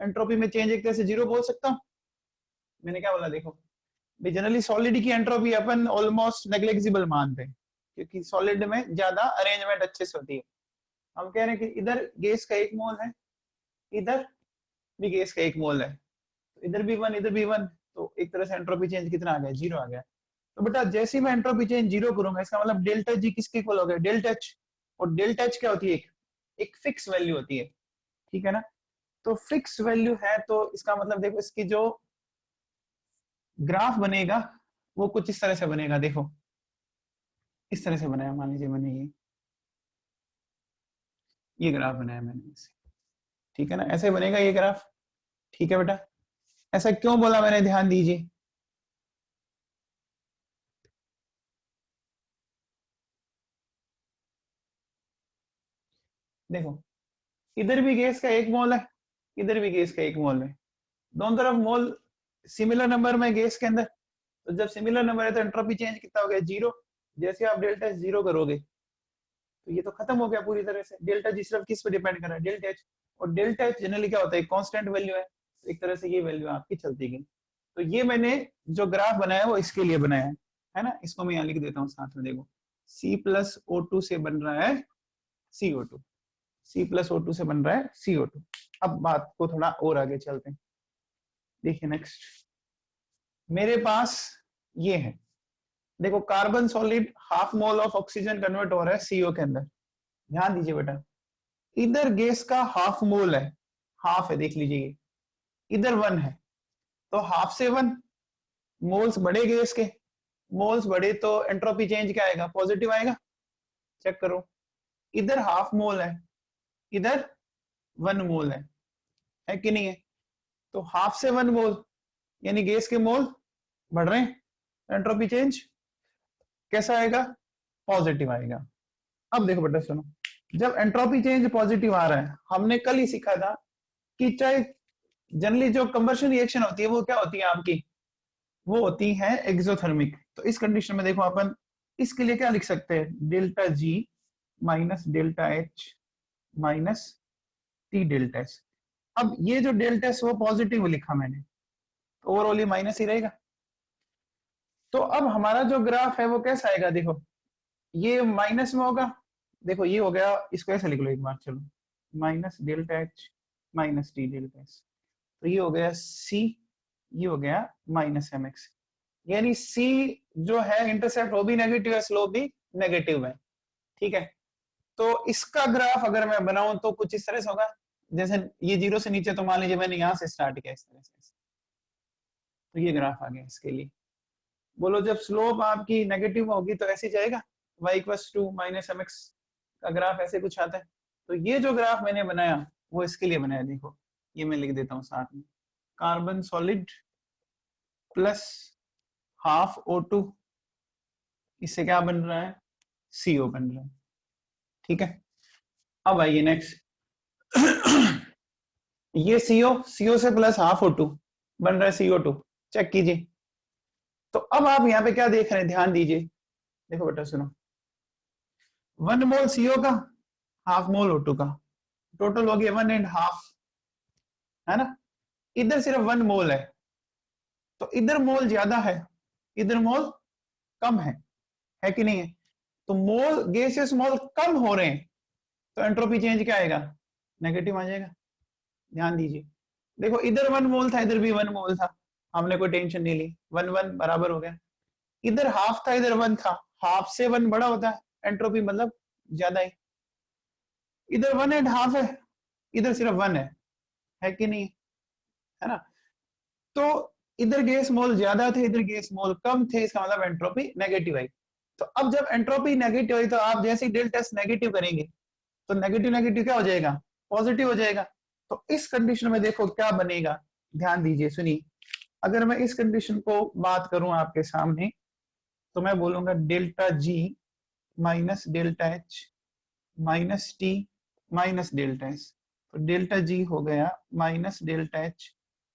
Entropy में change एक तरह से 0 बोल सकता हूँ। मैंने क्या बोला देखो, जनरली सॉलिड की एंट्रोपी अपन ऑलमोस्ट नेग्लिजिबल मानते हैं, क्योंकि सॉलिड में ज्यादा अरेंजमेंट अच्छे से होती है। हम कह रहे हैं कि इधर गैस का 1 मोल है, इधर भी गैस का 1 मोल है, तो इधर भी 1 इधर भी 1, तो एक तरह से एंट्रोपी चेंज कितना आ गया, 0 आ गया। तो बेटा जैसे ही मैं एंट्रोपी चेंज 0 करूंगा, इसका मतलब डेल्टा जी किसके इक्वल हो गया, डेल्टा एच। और डेल्टा एच क्या होती है, एक फिक्स वैल्यू होती है, ठीक है ना। तो फिक्स वैल्यू है तो इसका मतलब देखो इसकी जो ग्राफ बनेगा वो कुछ इस तरह से बनेगा, देखो इस तरह से बनाया, मान लीजिए मैंने ये ग्राफ बनाया मैंने इसे, ठीक है ना, ऐसे बनेगा ये ग्राफ, ठीक है बेटा। ऐसा क्यों बोला मैंने, ध्यान दीजिए। देखो इधर भी गैस का 1 मोल है, इधर भी गैस का 1 मोल है, दोनों तरफ मोल सिमिलर नंबर में गैस के अंदर। तो जब सिमिलर नंबर है तो एंट्रोपी चेंज कितना हो गया, 0। जैसे आप डेल्टा एच 0 करोगे तो ये तो खत्म हो गया पूरी तरह से। डेल्टा जी सिर्फ किस पे डिपेंड कर रहा है, डेल्टा एच। और डेल्टा एच जनरली क्या होता है, कांस्टेंट वैल्यू है, तो एक तरह से ये वैल्यू आपकी चलती गई। तो ये मैंने जो ग्राफ बनाया वो इसके लिए बनाया है ना। इसको मैं यहाँ लिख देता हूँ साथ में, देखो C+O2 से बन रहा है CO2, C+O2 से बन रहा है CO2। अब बात को थोड़ा और आगे चलते हैं, देखिए नेक्स्ट मेरे पास ये है, देखो carbon solid half mole of oxygen convert हो रहा है CO के अंदर। ध्यान दीजिए बेटा, इधर गैस का हाफ मोल है, हाफ है देख लीजिए, इधर 1 है, तो हाफ से 1, मोल्स बढ़े गैस के, मोल्स बढ़े तो एंट्रोपी चेंज क्या आएगा, पॉजिटिव आएगा। चेक करो, इधर हाफ मोल है, इधर 1 मोल है कि नहीं है। तो हाफ से 1 मोल यानी गैस के मोल बढ़ रहे हैं, एंट्रोपी चेंज कैसा आएगा, पॉजिटिव आएगा। अब देखो बेटा सुनो, जब एंट्रोपी चेंज पॉजिटिव आ रहा है, हमने कल ही सीखा था कि चाहे जनरली जो कंबर्शन रिएक्शन होती है वो क्या होती है आपकी, वो होती है एक्सोथर्मिक। तो इस कंडीशन में देखो अपन इसके लिए क्या लिख सकते हैं, delta G minus delta H minus T delta S. अब ये जो डेल्टा एस वो पॉजिटिव लिखा मैंने, तो ओवरऑल ये माइनस ही रहेगा। तो अब हमारा जो ग्राफ है वो कैसा आएगा, देखो ये माइनस में होगा, देखो ये हो गया, इसको ऐसे लिख लो एक बार, चलो minus delta H minus T delta S. तो ये हो गया सी, ये हो गया माइनस एम एक्स। यानी सी जो है इंटरसेप्ट वो भी नेगेटिव है, स्लोप भी नेगेटिव है, ठीक है। तो इसका ग्राफ अगर मैं बनाऊं तो कुछ इस तरह से होगा, जैसे ये 0 से नीचे, तो मान लीजिए मैंने यहां से स्टार्ट किया इस तरह से, तो ये ग्राफ आ गया इसके लिए। बोलो जब स्लोप आपकी नेगेटिव होगी तो ऐसे जाएगा, y equals to minus M X का ग्राफ ऐसे कुछ आता है। तो ये जो ग्राफ मैंने बनाया वो इसके लिए बनाया, देखो ये मैं लिख देता हूँ साथ में, carbon solid plus half O2, इससे क्या बन रहा है, CO बन रहा है, ठीक है। अब आइए नेक्स्ट ये CO से प्लस हाफ O2 बन रहा है CO2, चेक कीजिए। तो अब आप यहाँ पे क्या देख रहे हैं, ध्यान दीजिए, देखो बेटा सुनो, 1 मोल CO का, हाफ मोल O2 का, टोटल हो गया 1.5, है ना। इधर सिर्फ 1 मोल तो इधर मोल ज्यादा है, इधर मोल कम है कि नहीं है। तो मोल गैसेस मोल कम हो रहे हैं, तो एंट्रोपी चेंज क्या आएगा, नेगेटिव आ जाएगा। ध्यान दीजिए, देखो इधर 1 मोल था, इधर भी 1 मोल था, हमने कोई टेंशन नहीं ली, 1 1 बराबर हो गया। इधर हाफ था, इधर 1 था, हाफ से 1 बड़ा होता है, एंट्रोपी मतलब ज्यादा है। इधर 1.5 है, इधर सिर्फ 1 है कि नहीं, है ना। तो इधर गैस मोल ज्यादा थे, इधर गैस मोल कम थे, इसका मतलब एंट्रोपी नेगेटिव आई। तो अब जब एंट्रोपी नेगेटिव आई तो आप जैसे ही डेल्टा एस नेगेटिव करेंगे तो नेगेटिव नेगेटिव क्या हो जाएगा, पॉजिटिव हो जाएगा। तो इस कंडीशन में देखो क्या बनेगा, ध्यान दीजिए सुनिए, अगर मैं इस कंडीशन को बात करूं आपके सामने, तो मैं बोलूंगा delta G minus delta H minus T minus delta S. तो डेल्टा जी हो गया minus delta H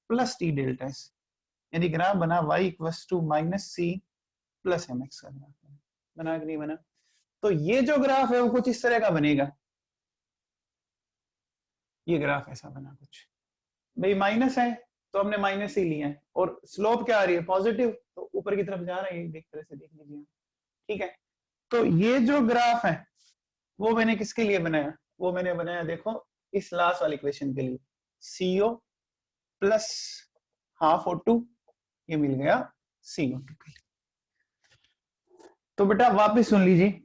plus T delta S, यानी ग्राफ बना y equals to minus C plus M X का ग्राफ बना कि नहीं बना। तो ये जो ग्राफ है वो कुछ इस तरह का बनेगा, ये ग्राफ ऐसा बना कुछ, भाई माइनस है तो हमने माइनस ही लिया है, और स्लोप क्या आ रही है पॉजिटिव, तो ऊपर की तरफ जा रही है, एक तरह से देख लीजिए। ठीक है, तो ये जो ग्राफ है वो मैंने किसके लिए बनाया, वो मैंने बनाया देखो इस लास्ट वाली इक्वेशन के लिए, CO प्लस हाफ O2, ये मिल गया CO2 के लिए। तो बेटा वापस सुन लीजिए,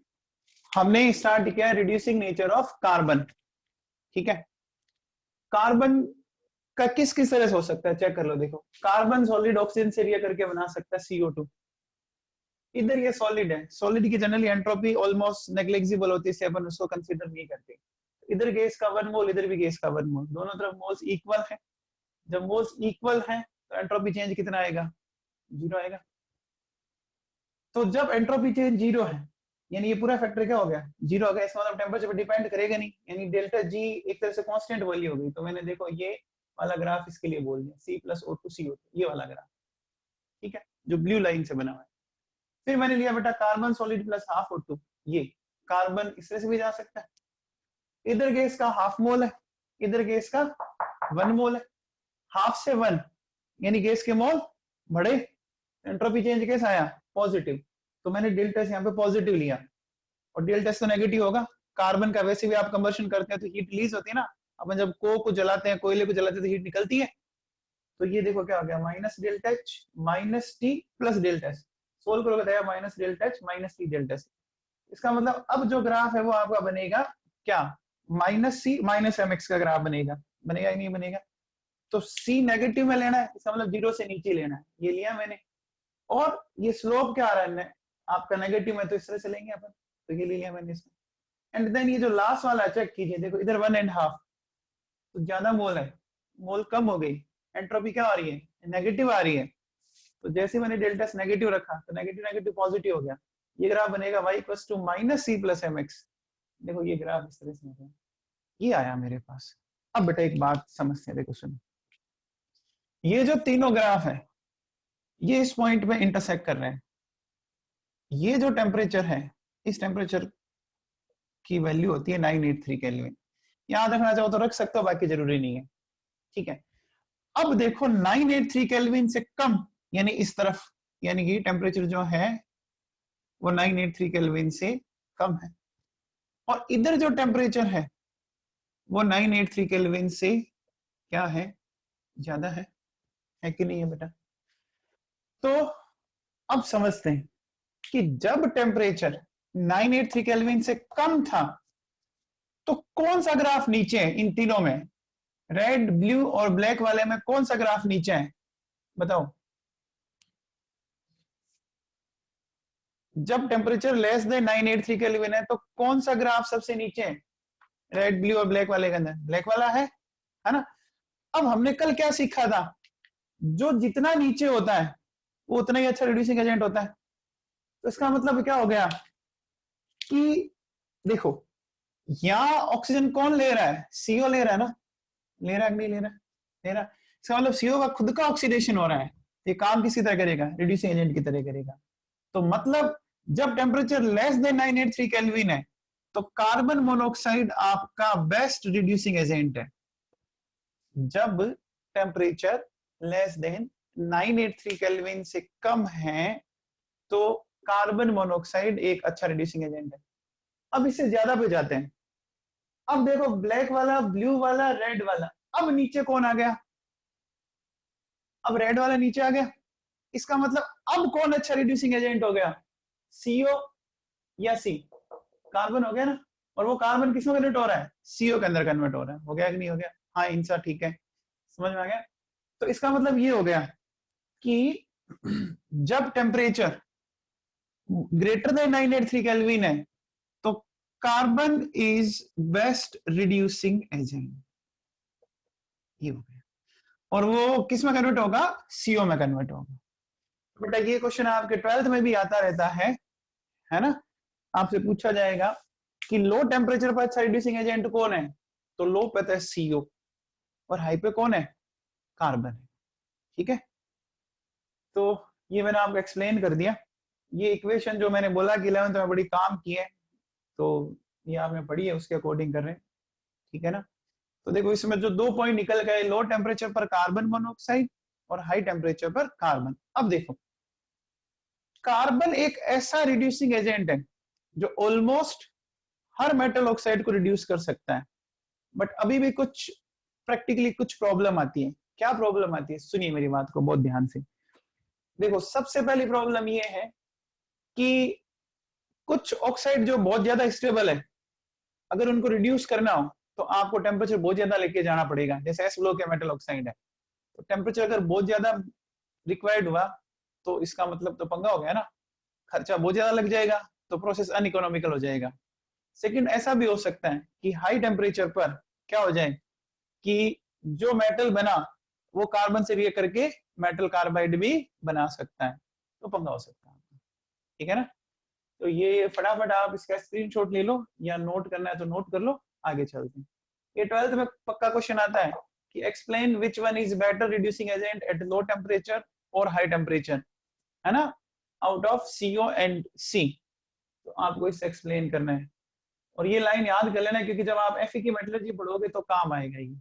हमने स्टार्ट किया रिड्यूसिंग नेचर ऑफ कार्बन। ठीक है, कार्बन का किस किस तरह से हो सकता है चेक कर लो। देखो कार्बन सॉलिड ऑक्सीजन से रिएक्ट करके बना सकता है CO2। इधर ये सॉलिड है, सॉलिड की जनरली एंट्रोपी ऑलमोस्ट नेग्लिजिबल होती है, इसे अपन उसको कंसीडर नहीं करते। इधर गैस का 1 मोल, इधर भी गैस का 1 मोल, दोनों तरफ मोल्स इक्वल है। जब मोल्स इक्वल है तो एंट्रोपी चेंज कितना आएगा, 0 आएगा। तो जब एंट्रोपी चेंज 0 है, यानी ये पूरा फैक्टर क्या हो गया, 0 हो गया। इसका मतलब टेम्परेचर पर डिपेंड करेगा नहीं, यानी डेल्टा जी एक तरह से कांस्टेंट वैल्यू हो गई। तो मैंने देखो ये वाला ग्राफ इसके लिए बोल दिया, C प्लस O2 CO2, ये वाला ग्राफ। ठीक है, जो ब्लू लाइन से बना हुआ है। फिर मैंने लिया बेटा carbon solid plus half O2, ये कार्बन इस तरह से भी जा सकता है, इधर गैस का हाफ मोल है, इधर गैस का 1 मोल है। हाफ से 1 यानी गैस के मोल बढ़े, एंट्रोपी चेंज कैसा आया, पॉजिटिव। तो मैंने डेल्टा यहाँ पे पॉजिटिव लिया, और डेल्टा तो नेगेटिव होगा। कार्बन का वैसे भी आप कंबर्शन करते हैं तो हीट रिलीज होती है ना, अपन जब कोक को जलाते हैं, कोयले को जलाते हैं तो हीट निकलती है। तो ये देखो क्या हो गया, minus delta H minus T plus delta H, solve करोगे तो minus delta H minus T delta H. इसका मतलब अब जो ग्राफ है वो आपका बनेगा क्या, माइनस सी माइनस एम एक्स का ग्राफ बनेगा। बनेगा ही नहीं बनेगा, तो सी नेगेटिव में लेना है, इसका मतलब 0 से नीचे लेना है, ये लिया मैंने। और ये स्लोप क्या आ रहा है आपका नेगेटिव में, तो इस तरह से लेंगे अपन, तो ये ले लिया मैंने इसमें। एंड देन ये जो लास्ट वाला चेक कीजिए, देखो इधर 1.5, तो ज्यादा मोल है, मोल कम हो गई, एंट्रोपी क्या आ रही है, नेगेटिव आ रही है। तो जैसे मैंने डेल्टा एस नेगेटिव रखा तो नेगेटिव नेगेटिव पॉजिटिव हो गया, ये ग्राफ बनेगा y equals to minus C plus M X. देखो ये ग्राफ इस तरह से हो गया, ये आया मेरे पास। अब बेटा एक बात समझते हैं, देखो सुनो, ये जो तीनों ग्राफ है ये इस पॉइंट पे इंटरसेक्ट कर रहे हैं। ये जो टेम्परेचर है, इस टेम्परेचर की वैल्यू होती है 983 केल्विन। याद रखना चाहो तो रख सकते हो, बाकी जरूरी नहीं है। ठीक है, अब देखो 983 केल्विन से कम, यानी इस तरफ, यानी कि टेम्परेचर जो है वो 983 केल्विन से कम है, और इधर जो टेम्परेचर है वो 983 केल्विन से क्या है, ज्यादा है कि नहीं है बेटा। तो अब समझते हैं कि जब टेम्परेचर 983 केल्विन से कम था तो कौन सा ग्राफ नीचे है इन तीनों में, रेड ब्लू और ब्लैक वाले में कौन सा ग्राफ नीचे है, बताओ। जब टेम्परेचर लेस देन 983 केल्विन है तो कौन सा ग्राफ सबसे नीचे है, रेड ब्लू और ब्लैक वाले के अंदर ब्लैक वाला है ना। अब हमने कल क्या सीखा था, जो जितना नीचे होता है वो उतना ही अच्छा रिड्यूसिंग एजेंट होता है। तो इसका मतलब क्या हो गया कि देखो यहां ऑक्सीजन कौन ले रहा है, CO ले रहा है ना, ले रहा है नहीं ले रहा, ले रहा। इसका मतलब CO का खुद का ऑक्सीडेशन हो रहा है, ये काम किसी तरह करेगा, रिड्यूसिंग एजेंट की तरह करेगा। तो मतलब जब टेम्परेचर लेस देन 983 केल्विन है तो कार्बन मोनोऑक्साइड आपका बेस्ट रिड्यूसिंग एजेंट है। जब टेम्परेचर लेस देन 983 केल्विन से कम है तो कार्बन मोनोऑक्साइड एक अच्छा रिड्यूसिंग एजेंट है। अब इससे ज्यादा पे जाते हैं, अब देखो ब्लैक वाला, ब्लू वाला, रेड वाला, अब नीचे कौन आ गया, अब रेड वाला नीचे आ गया। इसका मतलब अब कौन अच्छा रिड्यूसिंग एजेंट हो गया, CO या C, कार्बन हो गया ना। और वो कार्बन किसमें कन्वर्ट हो रहा है, CO के अंदर कन्वर्ट हो रहा है, हो गया कि नहीं हो गया, हाँ इंसा ठीक है, समझ में आ गया। तो इसका मतलब ये हो गया कि जब टेम्परेचर ग्रेटर देन 983 केल्विन है तो carbon is best reducing agent, ये हो गया। और वो किस में कन्वर्ट होगा, CO में कन्वर्ट होगा। बेटा ये क्वेश्चन आपके 12th में भी आता रहता है ना, आपसे पूछा जाएगा कि लो टेम्परेचर पर अच्छा रिड्यूसिंग एजेंट कौन है, तो लो पे है CO और हाई पे कौन है, कार्बन है। ठीक है, तो ये मैंने आपको एक्सप्लेन कर दिया। ये इक्वेशन जो मैंने बोला कि 11th में बड़ी काम की है, तो ये आपने पढ़ी है, उसके अकॉर्डिंग कर रहे हैं। ठीक है ना, तो देखो इसमें जो 2 पॉइंट निकल गए, लो टेम्परेचर पर कार्बन मोनोऑक्साइड और हाई टेम्परेचर पर कार्बन। अब देखो कार्बन एक ऐसा रिड्यूसिंग एजेंट है जो ऑलमोस्ट हर मेटल ऑक्साइड को रिड्यूस कर सकता है, बट अभी भी कुछ प्रैक्टिकली कुछ प्रॉब्लम आती है। क्या प्रॉब्लम आती है, सुनिए मेरी बात को बहुत ध्यान से। देखो सबसे पहली प्रॉब्लम ये है कि कुछ ऑक्साइड जो बहुत ज्यादा स्टेबल है, अगर उनको रिड्यूस करना हो तो आपको टेम्परेचर बहुत ज्यादा लेके जाना पड़ेगा। जैसे एस ब्लॉक के मेटल ऑक्साइड है, तो टेम्परेचर अगर बहुत ज्यादा रिक्वायर्ड हुआ तो इसका मतलब तो पंगा हो गया ना, खर्चा बहुत ज्यादा लग जाएगा, तो प्रोसेस अनइकोनॉमिकल हो जाएगा। सेकंड ऐसा भी हो सकता है कि हाई टेम्परेचर पर क्या हो जाए कि जो मेटल बना वो कार्बन से रिएक्ट करके मेटल कार्बाइड भी बना सकता है, तो पंगा हो सकता है। ठीक है ना, तो ये फटाफट आप इसका स्क्रीनशॉट ले लो, या नोट करना है तो नोट कर लो, आगे चलते हैं। ये 12th में पक्का क्वेश्चन आता है कि explain which one is better reducing agent at low temperature और हाई टेम्परेचर, है ना, out of CO and C। तो आपको इसे एक्सप्लेन करना है, और ये लाइन याद कर लेना क्योंकि जब आप FE की मेटलर्जी पढ़ोगे तो काम आएगा ये।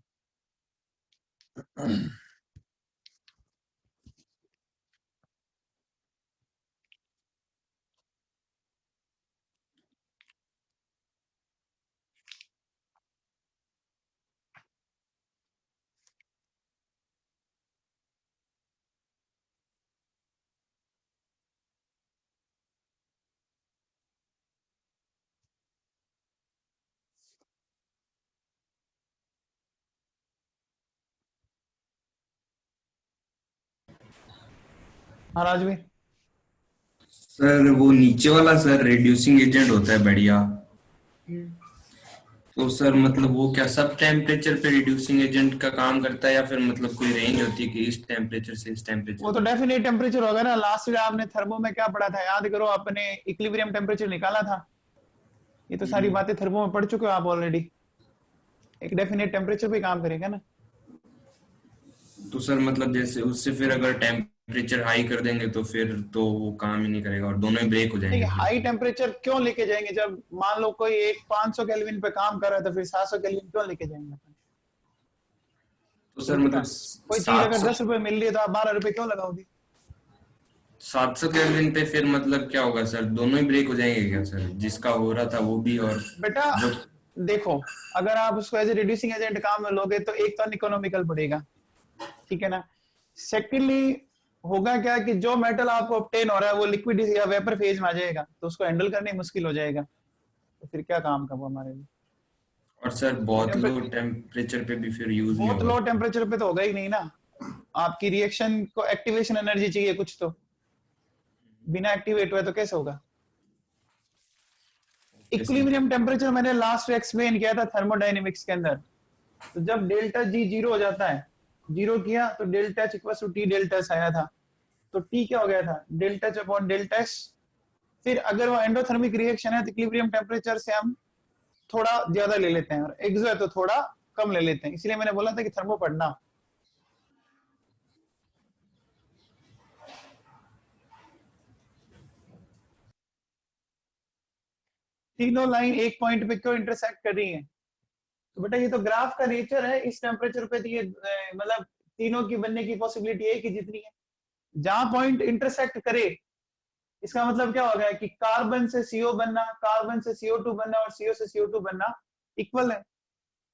हाँ राजवीर। सर वो नीचे वाला सर रिड्यूसिंग एजेंट होता है बढ़िया। हम्म। तो सर मतलब वो क्या सब टेम्परेचर पे रिड्यूसिंग एजेंट का काम करता है या फिर मतलब कोई रेंज होती है कि इस टेम्परेचर से इस टेम्परेचर वो तो तक? डेफिनेट टेम्परेचर होगा ना, लास्ट ईयर आपने थर्मो में क्या पढ़ा था, याद करो, आपने इक्विलिब्रियम टेम्परेचर निकाला था। ये तो सारी हम्म। बातें थर्मो में पढ़ चुके हो आप ऑलरेडी। एक डेफिनेट टेम्परेचर पे काम करेगा ना। तो सर मतलब जैसे उससे फिर अगर टेम्परेचर हाई कर देंगे तो फिर तो वो काम ही नहीं करेगा और दोनों ही ब्रेक हो नहीं, जाएंगे फिर हाई तो। टेम्परेचर क्यों लेके जाएंगे, जब मान लो कोई एक 500 केल्विन पे काम कर रहा है तो फिर 700 केल्विन क्यों लेके जाएंगे अपन। तो सर उल्टा, मतलब कोई चीज सात अगर सौ 10 रुपए मिल रही है तो आप 12 रुपए क्यों लगाओगे। 700 केल्विन पे फिर मतलब क्या होगा सर, दोनों ही ब्रेक हो जाएंगे क्या सर, जिसका हो रहा था वो भी और बेटा जो। देखो, अगर आप उसको एज ए रिड्यूसिंग एजेंट काम में लोगे तो एक तो अनइकोनॉमिकल पड़ेगा, ठीक है ना। सेकेंडली होगा क्या कि जो मेटल आपको ऑब्टेन हो रहा है वो लिक्विड या वेपर फेज में आ जाएगा, तो उसको हैंडल करने मुश्किल हो जाएगा, तो फिर क्या काम का वो हमारे लिए। और सर तो बहुत लो टेम्परेचर पे भी फिर यूज नहीं बहुत होगा लो फिर। टेम्परेचर पे तो होगा ही नहीं ना। आपकी रिएक्शन को एक्टिवेशन एनर्जी चाहिए कुछ तो, बिना एक्टिवेट हुए तो कैसे होगा। Okay sir. इक्विलिब्रियम टेम्परेचर मैंने लास्ट एक्सप्लेन किया था थर्मोडायनेमिक्स के अंदर। तो जब डेल्टा जी जीरो हो जाता है, जीरो किया तो delta H equal to T delta S आया था। तो टी क्या हो गया था, delta H upon delta S. फिर अगर वो एंडोथर्मिक रिएक्शन है तो इक्विलिब्रियम टेम्परेचर से हम थोड़ा ज्यादा ले लेते हैं, और एक्सो है तो थोड़ा कम ले लेते हैं। इसलिए मैंने बोला था कि थर्मो पढ़ना। तीनों लाइन एक पॉइंट पे क्यों इंटरसेक्ट कर रही है, तो बेटा ये तो ग्राफ का नेचर है, इस टेम्परेचर पे तो ये मतलब तीनों की बनने की पॉसिबिलिटी एक ही जितनी है। जहां पॉइंट इंटरसेक्ट करे, इसका मतलब क्या होगा कि कार्बन से सीओ बनना, कार्बन से CO2 बनना और सीओ से CO2 बनना इक्वल है।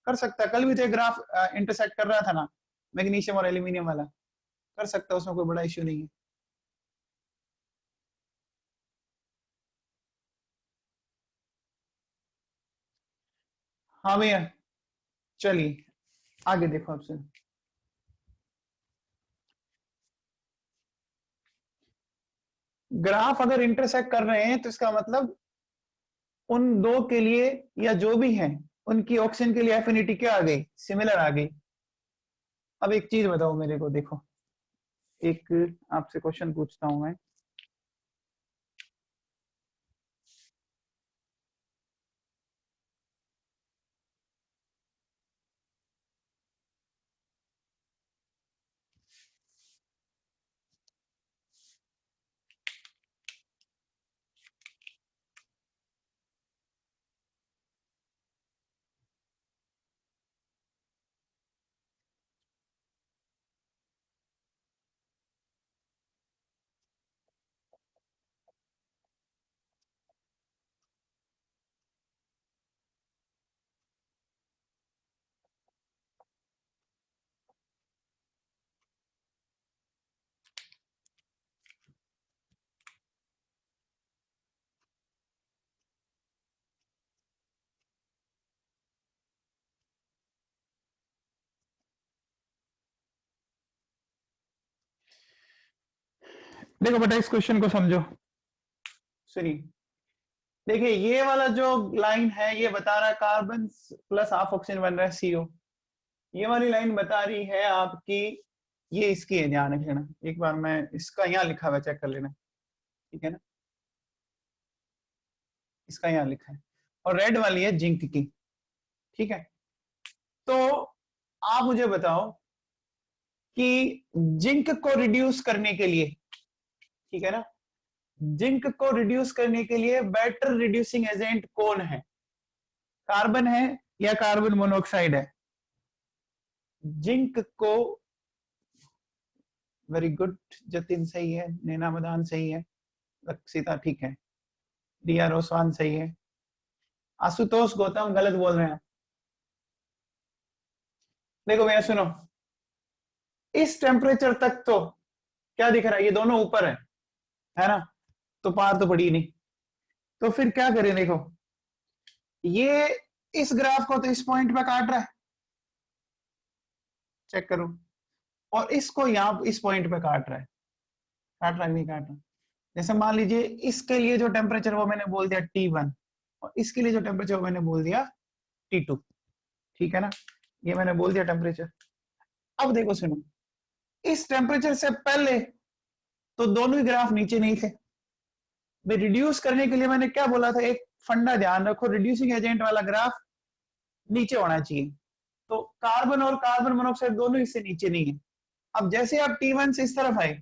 कर सकता है, कल भी तो ग्राफ इंटरसेक्ट कर रहा था ना, मैग्नीशियम और एल्यूमिनियम वाला। कर सकता है, उसमें कोई बड़ा इश्यू नहीं है। हाँ भैया, चलिए आगे देखो आपसे। ग्राफ अगर इंटरसेक्ट कर रहे हैं तो इसका मतलब उन दो के लिए, या जो भी है, उनकी ऑक्सीजन के लिए एफिनिटी क्या आ गई, सिमिलर आ गई। अब एक चीज बताओ मेरे को, देखो एक आपसे क्वेश्चन पूछता हूं मैं। देखो बेटा इस क्वेश्चन को समझो, सुनिए। देखिए ये वाला जो लाइन है ये बता रहा है कार्बन प्लस हाफ ऑक्सीजन बन रहा है CO। ये वाली लाइन बता रही है आपकी, ये इसकी है, ध्यान रख लेना। एक बार मैं इसका यहाँ लिखा हुआ चेक कर लेना, ठीक है ना, इसका यहाँ लिखा है, और रेड वाली है जिंक की, ठीक है। तो आप मुझे बताओ कि जिंक को रिड्यूस करने के लिए, ठीक है ना, जिंक को रिड्यूस करने के लिए बेटर रिड्यूसिंग एजेंट कौन है? कार्बन है या कार्बन मोनोऑक्साइड है? जिंक को, वेरी गुड जतिन सही है, नैना मदान सही है, रक्षिता ठीक है, दिया रोसवान सही है, आशुतोष गौतम गलत बोल रहे हैं। देखो भैया सुनो, इस टेम्परेचर तक तो क्या दिख रहा है, ये दोनों ऊपर है ना, तो पार तो पड़ी नहीं। तो फिर क्या करें, देखो ये इस ग्राफ को तो इस पॉइंट पे काट रहा है, चेक करो, और इसको यहाँ इस पॉइंट पे काट रहा है, काट रहा है नहीं काट रहा? जैसे मान लीजिए इसके लिए जो टेम्परेचर वो मैंने बोल दिया T1, और इसके लिए जो टेम्परेचर वो मैंने बोल दिया T2, ठीक है ना, ये मैंने बोल दिया टेम्परेचर। अब देखो सुनो, इस टेम्परेचर से पहले तो दोनों ही ग्राफ नीचे नहीं थे। रिड्यूस करने के लिए मैंने क्या बोला था, एक फंडा ध्यान रखो, रिड्यूसिंग एजेंट वाला ग्राफ नीचे होना चाहिए। तो कार्बन और कार्बन मोनोऑक्साइड दोनों इससे नीचे नहीं है। अब जैसे आप T1 से इस तरफ आए,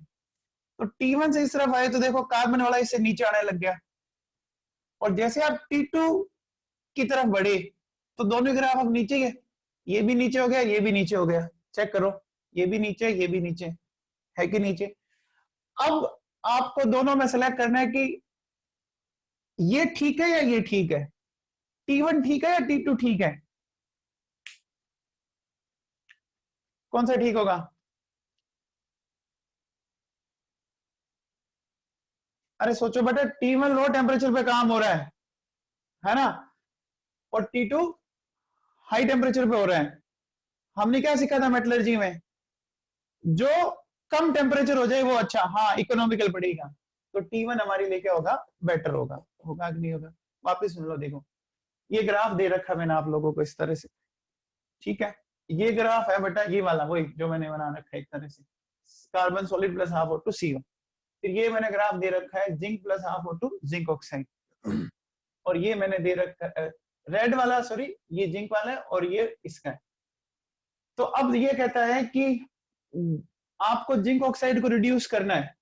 तो T1 से इस तरफ आए तो देखो कार्बन वाला इससे नीचे आने लग गया, और जैसे आप T2 की तरफ बढ़े तो दोनों ग्राफ अब नीचे है, ये भी नीचे हो गया, ये भी नीचे हो गया, चेक करो, ये भी नीचे, ये भी नीचे है कि नीचे। अब आपको दोनों में सेलेक्ट करना है कि ये ठीक है या ये ठीक है, T1 ठीक है या T2 ठीक है, कौन सा ठीक होगा? अरे सोचो बेटा, T1 लो टेम्परेचर पे काम हो रहा है ना, और T2 हाई टेम्परेचर पे हो रहा है। हमने क्या सीखा था मेटलर्जी में, जो कम टेम्परेचर हो जाए वो अच्छा, हाँ इकोनॉमिकल पड़ेगा। तो T1 हमारे लिए क्या होगा, बेटर होगा, होगा कि नहीं होगा? वापिस सुन लो, देखो ये ग्राफ दे रखा मैंने आप लोगों को इस तरह से, ठीक है, ये ग्राफ है बेटा, ये वाला वही जो मैंने बना रखा है एक तरह से, carbon solid plus half O2 CO। फिर ये मैंने ग्राफ दे रखा है zinc plus half O2 zinc oxide, और ये मैंने दे रखा है रेड वाला, सॉरी ये जिंक वाला है और ये इसका है। तो अब ये कहता है कि आपको जिंक ऑक्साइड को रिड्यूस करना है,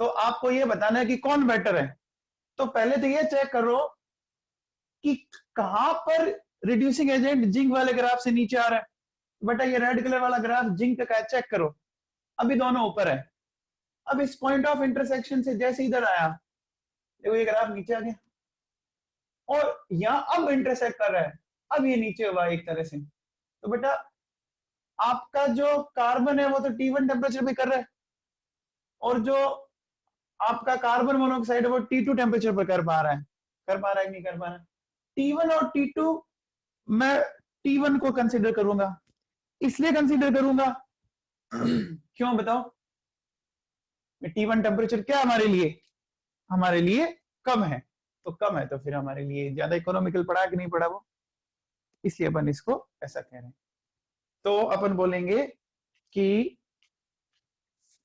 तो आपको ये बताना है कि कौन बेटर है। तो पहले तो ये चेक करो कि कहां पर रिड्यूसिंग एजेंट जिंक वाले ग्राफ से नीचे आ रहा है। बेटा ये रेड कलर वाला ग्राफ जिंक का है, चेक करो, अभी दोनों ऊपर है। अब इस पॉइंट ऑफ इंटरसेक्शन से जैसे इधर आया, देखो ये ग्राफ नीचे आ गया, और यहां अब इंटरसेक्ट कर रहा है, अब ये नीचे हुआ एक तरह से। तो बेटा आपका जो कार्बन है वो तो T1 टेम्परेचर पे कर रहा है, और जो आपका कार्बन मोनोऑक्साइड है वो T2 टेम्परेचर पर कर पा रहा है, कर पा रहा है नहीं कर पा रहा है? T1 और T2, मैं T1 को कंसीडर करूंगा, इसलिए कंसीडर करूंगा क्यों बताओ, T1 टेम्परेचर क्या हमारे लिए कम है, तो कम है तो फिर हमारे लिए ज्यादा इकोनॉमिकल पड़ा कि नहीं पड़ा वो, इसलिए अपन इसको ऐसा कह रहे हैं। तो अपन बोलेंगे कि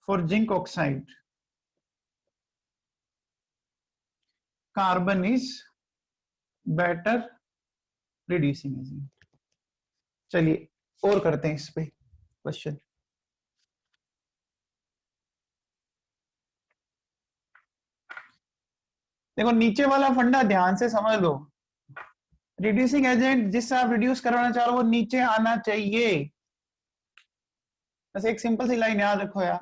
for zinc oxide carbon is better reducing agent. चलिए और करते हैं इस पे क्वेश्चन। देखो नीचे वाला फंडा ध्यान से समझ लो, रिड्यूसिंग एजेंट जिससे आप रिड्यूस कराना चाह रहे हो वो नीचे आना चाहिए। बस एक सिंपल सी लाइन याद रखो यार,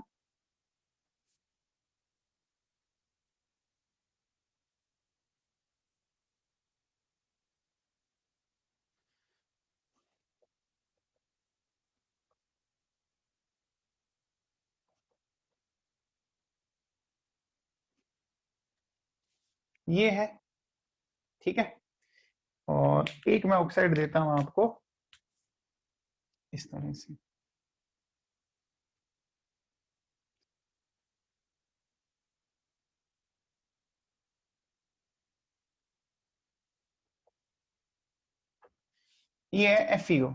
ये है, ठीक है। और एक मैं ऑक्साइड देता हूं आपको इस तरह से, ये है FeO।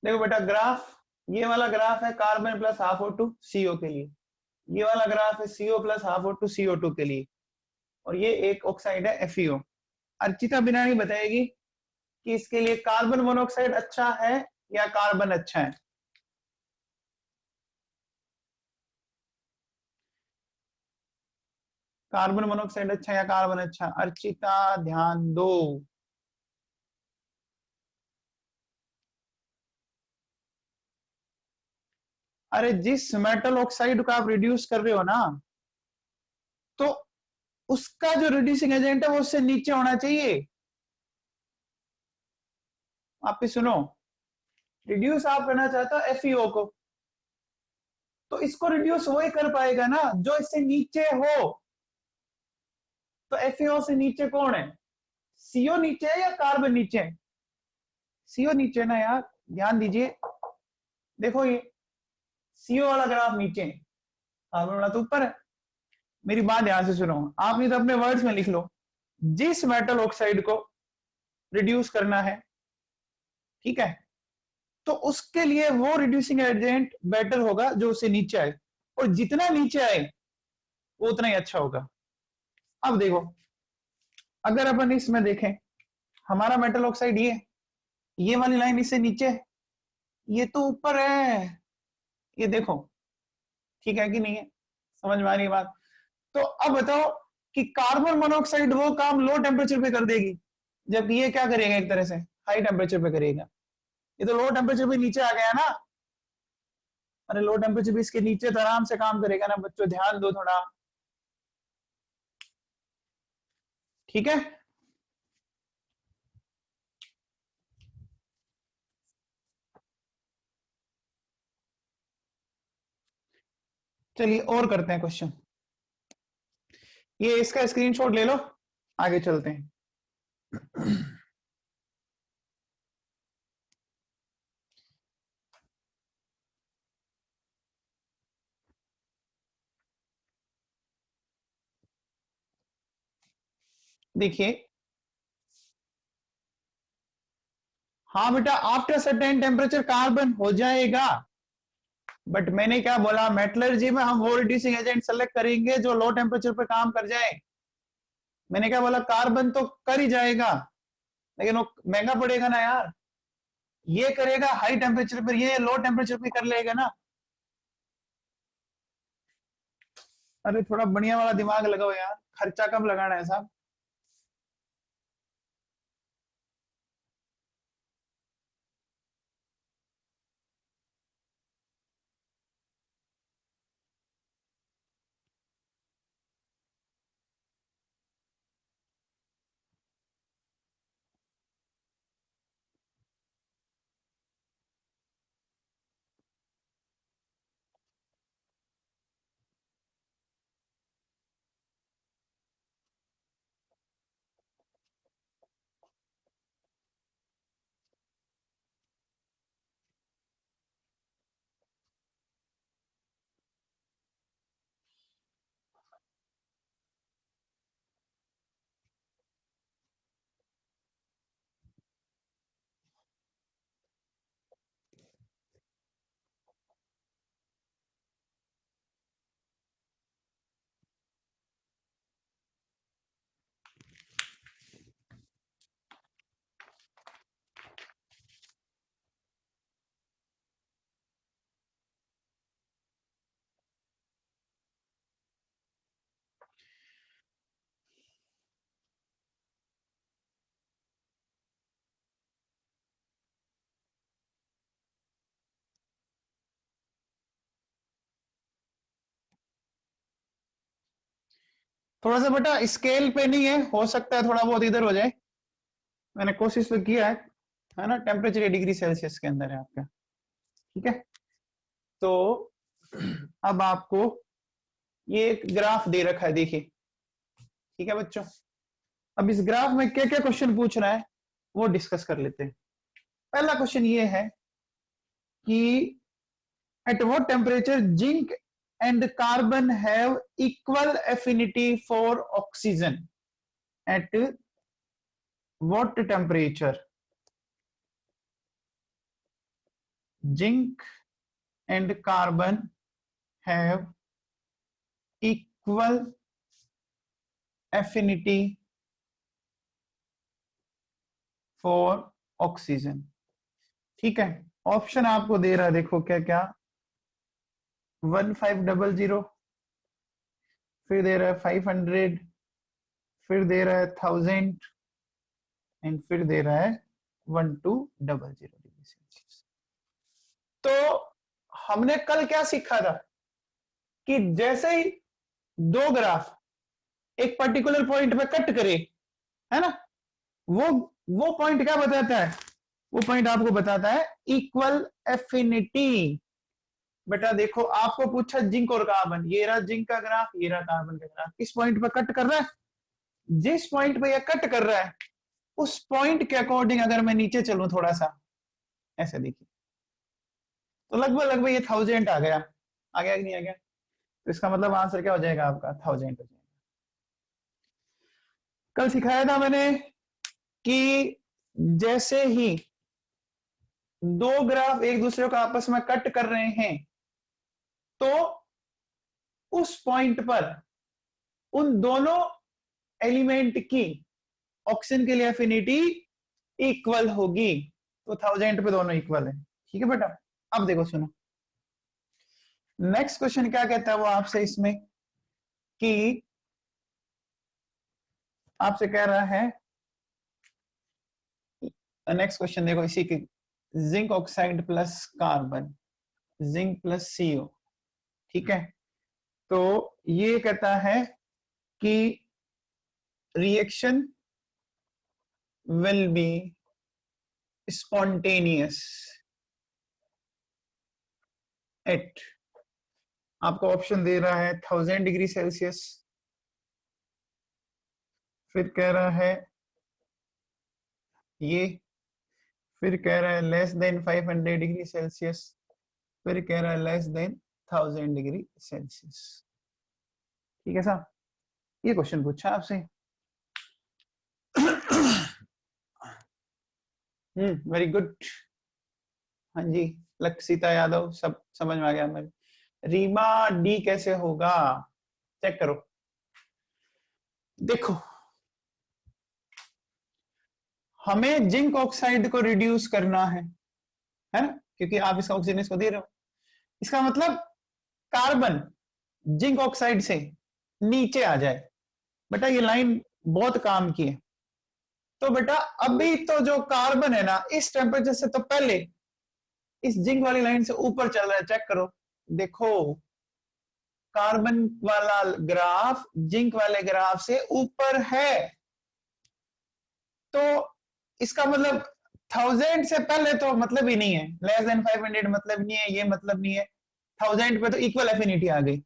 देखो बेटा ग्राफ, ये वाला ग्राफ है carbon plus half O2 CO के लिए, ये वाला ग्राफ है CO plus half O2 CO2 के लिए, और ये एक ऑक्साइड है FeO। अर्चिता बिनानी बताएगी कि इसके लिए कार्बन मोनोऑक्साइड अच्छा है या कार्बन अच्छा है। कार्बन मोनोऑक्साइड अच्छा या कार्बन अच्छा, अर्चिता ध्यान दो। अरे जिस मेटल ऑक्साइड को आप रिड्यूस कर रहे हो ना, तो उसका जो रिड्यूसिंग एजेंट है वो उससे नीचे होना चाहिए। आप भी सुनो, रिड्यूस आप करना चाहते हो FeO को, तो इसको रिड्यूस वो ही कर पाएगा ना जो इससे नीचे हो। तो FeO से नीचे कौन है? CO नीचे है या कार्बन नीचे है? CO नीचे ना यार, ध्यान दीजिए। देखो ये CO वाला ग्राफ नीचे है, कार्बन वाला तो ऊपर है। मेरी बात ध्यान से सुनो, आप नहीं तो अपने वर्ड्स में लिख लो। जिस मेटल ऑक्साइड को रिड्यूस करना है, ठीक है, तो उसके लिए वो रिड्यूसिंग एजेंट बेटर होगा जो उससे नीचे आए, और जितना नीचे आए वो उतना ही अच्छा होगा। अब देखो, अगर अपन इसमें देखें, हमारा मेटल ऑक्साइड ये वाली लाइन इससे नीचे, ये तो ऊपर है, ये देखो, ठीक है कि नहीं है? समझ में आ रही बात? तो अब बताओ कि कार्बन मोनोऑक्साइड वो काम लो टेम्परेचर पे कर देगी, जबकि ये क्या करेगा, एक तरह से हाई टेम्परेचर पे करेगा। ये तो लो टेम्परेचर पे नीचे आ गया ना। अरे लो टेम्परेचर पे इसके नीचे तो आराम से काम करेगा ना बच्चों, ध्यान दो थोड़ा, ठीक है। चलिए और करते हैं क्वेश्चन। ये इसका स्क्रीनशॉट ले लो, आगे चलते हैं। देखिए, हाँ बेटा, आफ्टर सर्टेन टेम्परेचर कार्बन हो जाएगा, बट मैंने क्या बोला, मेटलर्जी में हम वो रिड्यूसिंग एजेंट सेलेक्ट करेंगे जो लो टेम्परेचर पे काम कर जाए। मैंने क्या बोला, कार्बन तो कर ही जाएगा, लेकिन वो महंगा पड़ेगा ना यार। ये करेगा हाई टेम्परेचर पर, ये लो टेम्परेचर पे कर लेगा ना। अरे थोड़ा बढ़िया वाला दिमाग लगाओ यार, खर्चा कब लगाना है साहब। थोड़ा सा बेटा स्केल पे नहीं है, हो सकता है थोड़ा बहुत इधर हो जाए, मैंने कोशिश तो किया है ना। टेम्परेचर डिग्री सेल्सियस के अंदर है आपका, ठीक है। तो अब आपको ये एक ग्राफ दे रखा है, देखिए, ठीक है बच्चों। अब इस ग्राफ में क्या क्या क्वेश्चन पूछ रहा है वो डिस्कस कर लेते हैं। पहला क्वेश्चन ये है कि at what temperature zinc and carbon have equal affinity for oxygen, at what temperature. Zinc and carbon have equal affinity for oxygen. ठीक है, ऑप्शन आपको दे रहा है, देखो क्या क्या, 1500, फिर दे रहा है 500, फिर दे रहा है 1000 एंड फिर दे रहा है 1200 डिग्री सेल्सियस। तो हमने कल क्या सीखा था कि जैसे ही दो ग्राफ एक पर्टिकुलर पॉइंट पे कट करे, है ना, वो पॉइंट क्या बताता है, वो पॉइंट आपको बताता है इक्वल एफिनिटी। बेटा देखो, आपको पूछा जिंक और कार्बन, ये रहा जिंक का ग्राफ, ये रहा कार्बन का ग्राफ, किस पॉइंट पे कट कर रहा है, जिस पॉइंट पे ये कट कर रहा है उस पॉइंट के अकॉर्डिंग अगर मैं नीचे चलूं थोड़ा सा, ऐसे देखिए, तो लगभग लगभग ये 1000 आ गया कि नहीं आ गया, तो इसका मतलब आंसर क्या हो जाएगा आपका, 1000 हो जाएगा। कल सिखाया था मैंने कि जैसे ही दो ग्राफ एक दूसरे को आपस में कट कर रहे हैं तो उस पॉइंट पर उन दोनों एलिमेंट की ऑक्सीजन के लिए एफिनिटी इक्वल होगी, तो 1000 पे दोनों इक्वल है। ठीक है बेटा, अब देखो सुनो, नेक्स्ट क्वेश्चन क्या कहता है वो आपसे इसमें, कि आपसे कह रहा है, नेक्स्ट क्वेश्चन देखो इसी के, zinc oxide plus carbon, zinc plus CO. ठीक है, तो ये कहता है कि reaction will be spontaneous at, आपको ऑप्शन दे रहा है 1000 डिग्री सेल्सियस, फिर कह रहा है ये, फिर कह रहा है लेस देन 500 डिग्री सेल्सियस, फिर कह रहा है लेस देन 1000 डिग्री सेल्सियस। ठीक है साहब, ये क्वेश्चन पूछा आपसे। वेरी गुड, हाँ जी, लक्षिता यादव, सब समझ में आ गया मेरे। रीमा डी कैसे होगा, चेक करो, देखो हमें जिंक ऑक्साइड को रिड्यूस करना है ना, क्योंकि आप इसका ऑक्सीजन इसको दे रहे हो, इसका मतलब कार्बन जिंक ऑक्साइड से नीचे आ जाए। बेटा ये लाइन बहुत काम की है, तो बेटा अभी तो जो कार्बन है ना इस टेम्परेचर से तो पहले इस जिंक वाली लाइन से ऊपर चल रहा है, चेक करो, देखो कार्बन वाला ग्राफ जिंक वाले ग्राफ से ऊपर है, तो इसका मतलब 1000 से पहले तो मतलब ही नहीं है, लेस देन 500 मतलब नहीं है, ये मतलब नहीं है, 1000 पे तो इक्वल एफिनिटी आ गई।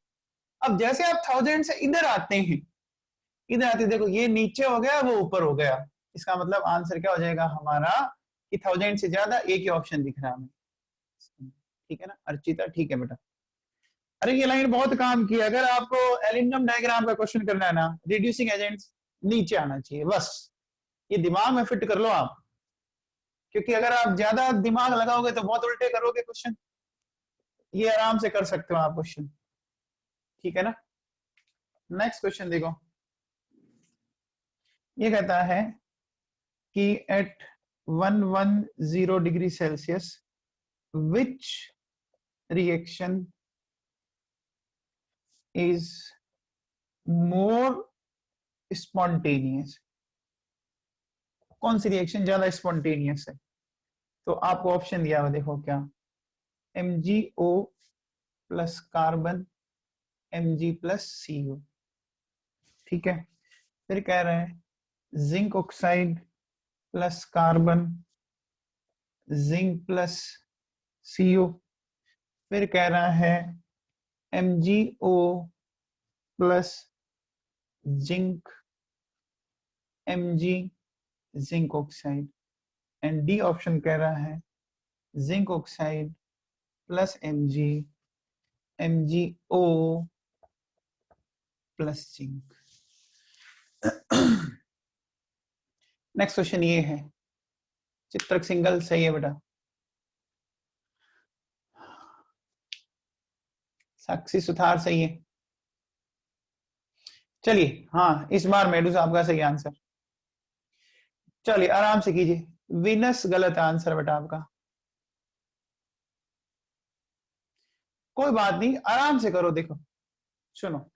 अब जैसे आप 1000 से इधर आते हैं, इधर आते देखो ये नीचे हो गया वो ऊपर हो गया, इसका मतलब आंसर क्या हो जाएगा हमारा कि 1000 से ज्यादा, एक ही ऑप्शन दिख रहा है हमें। ठीक है ना अर्चिता, ठीक है बेटा। अरे ये लाइन बहुत काम की है, अगर आपको एलिनियम डायग्राम का क्वेश्चन करना है ना, रिड्यूसिंग एजेंट्स नीचे आना चाहिए बस, ये दिमाग में फिट कर लो आप, क्योंकि अगर आप ज्यादा दिमाग लगाओगे तो बहुत उल्टे करोगे क्वेश्चन, ये आराम से कर सकते हो आप क्वेश्चन। ठीक है ना, नेक्स्ट क्वेश्चन देखो, ये कहता है कि at 110 degree Celsius which reaction is more spontaneous, कौन सी रिएक्शन ज्यादा स्पॉन्टेनियस है, तो आपको ऑप्शन दिया हुआ देखो क्या, MgO plus carbon Mg plus CO। ठीक है, फिर कह रहे हैं zinc oxide plus carbon zinc plus CO, फिर कह रहा है MgO plus zinc Mg zinc oxide, and D option कह रहा है zinc oxide plus MgO plus zinc. Next question ये है, चित्रक सिंगल सही है बेटा, साक्षी सुथार सही है। चलिए हाँ, इस बार मेडूसा आपका सही आंसर। चलिए आराम से कीजिए। विनस गलत आंसर बेटा आपका। कोई बात नहीं, आराम से करो। देखो सुनो,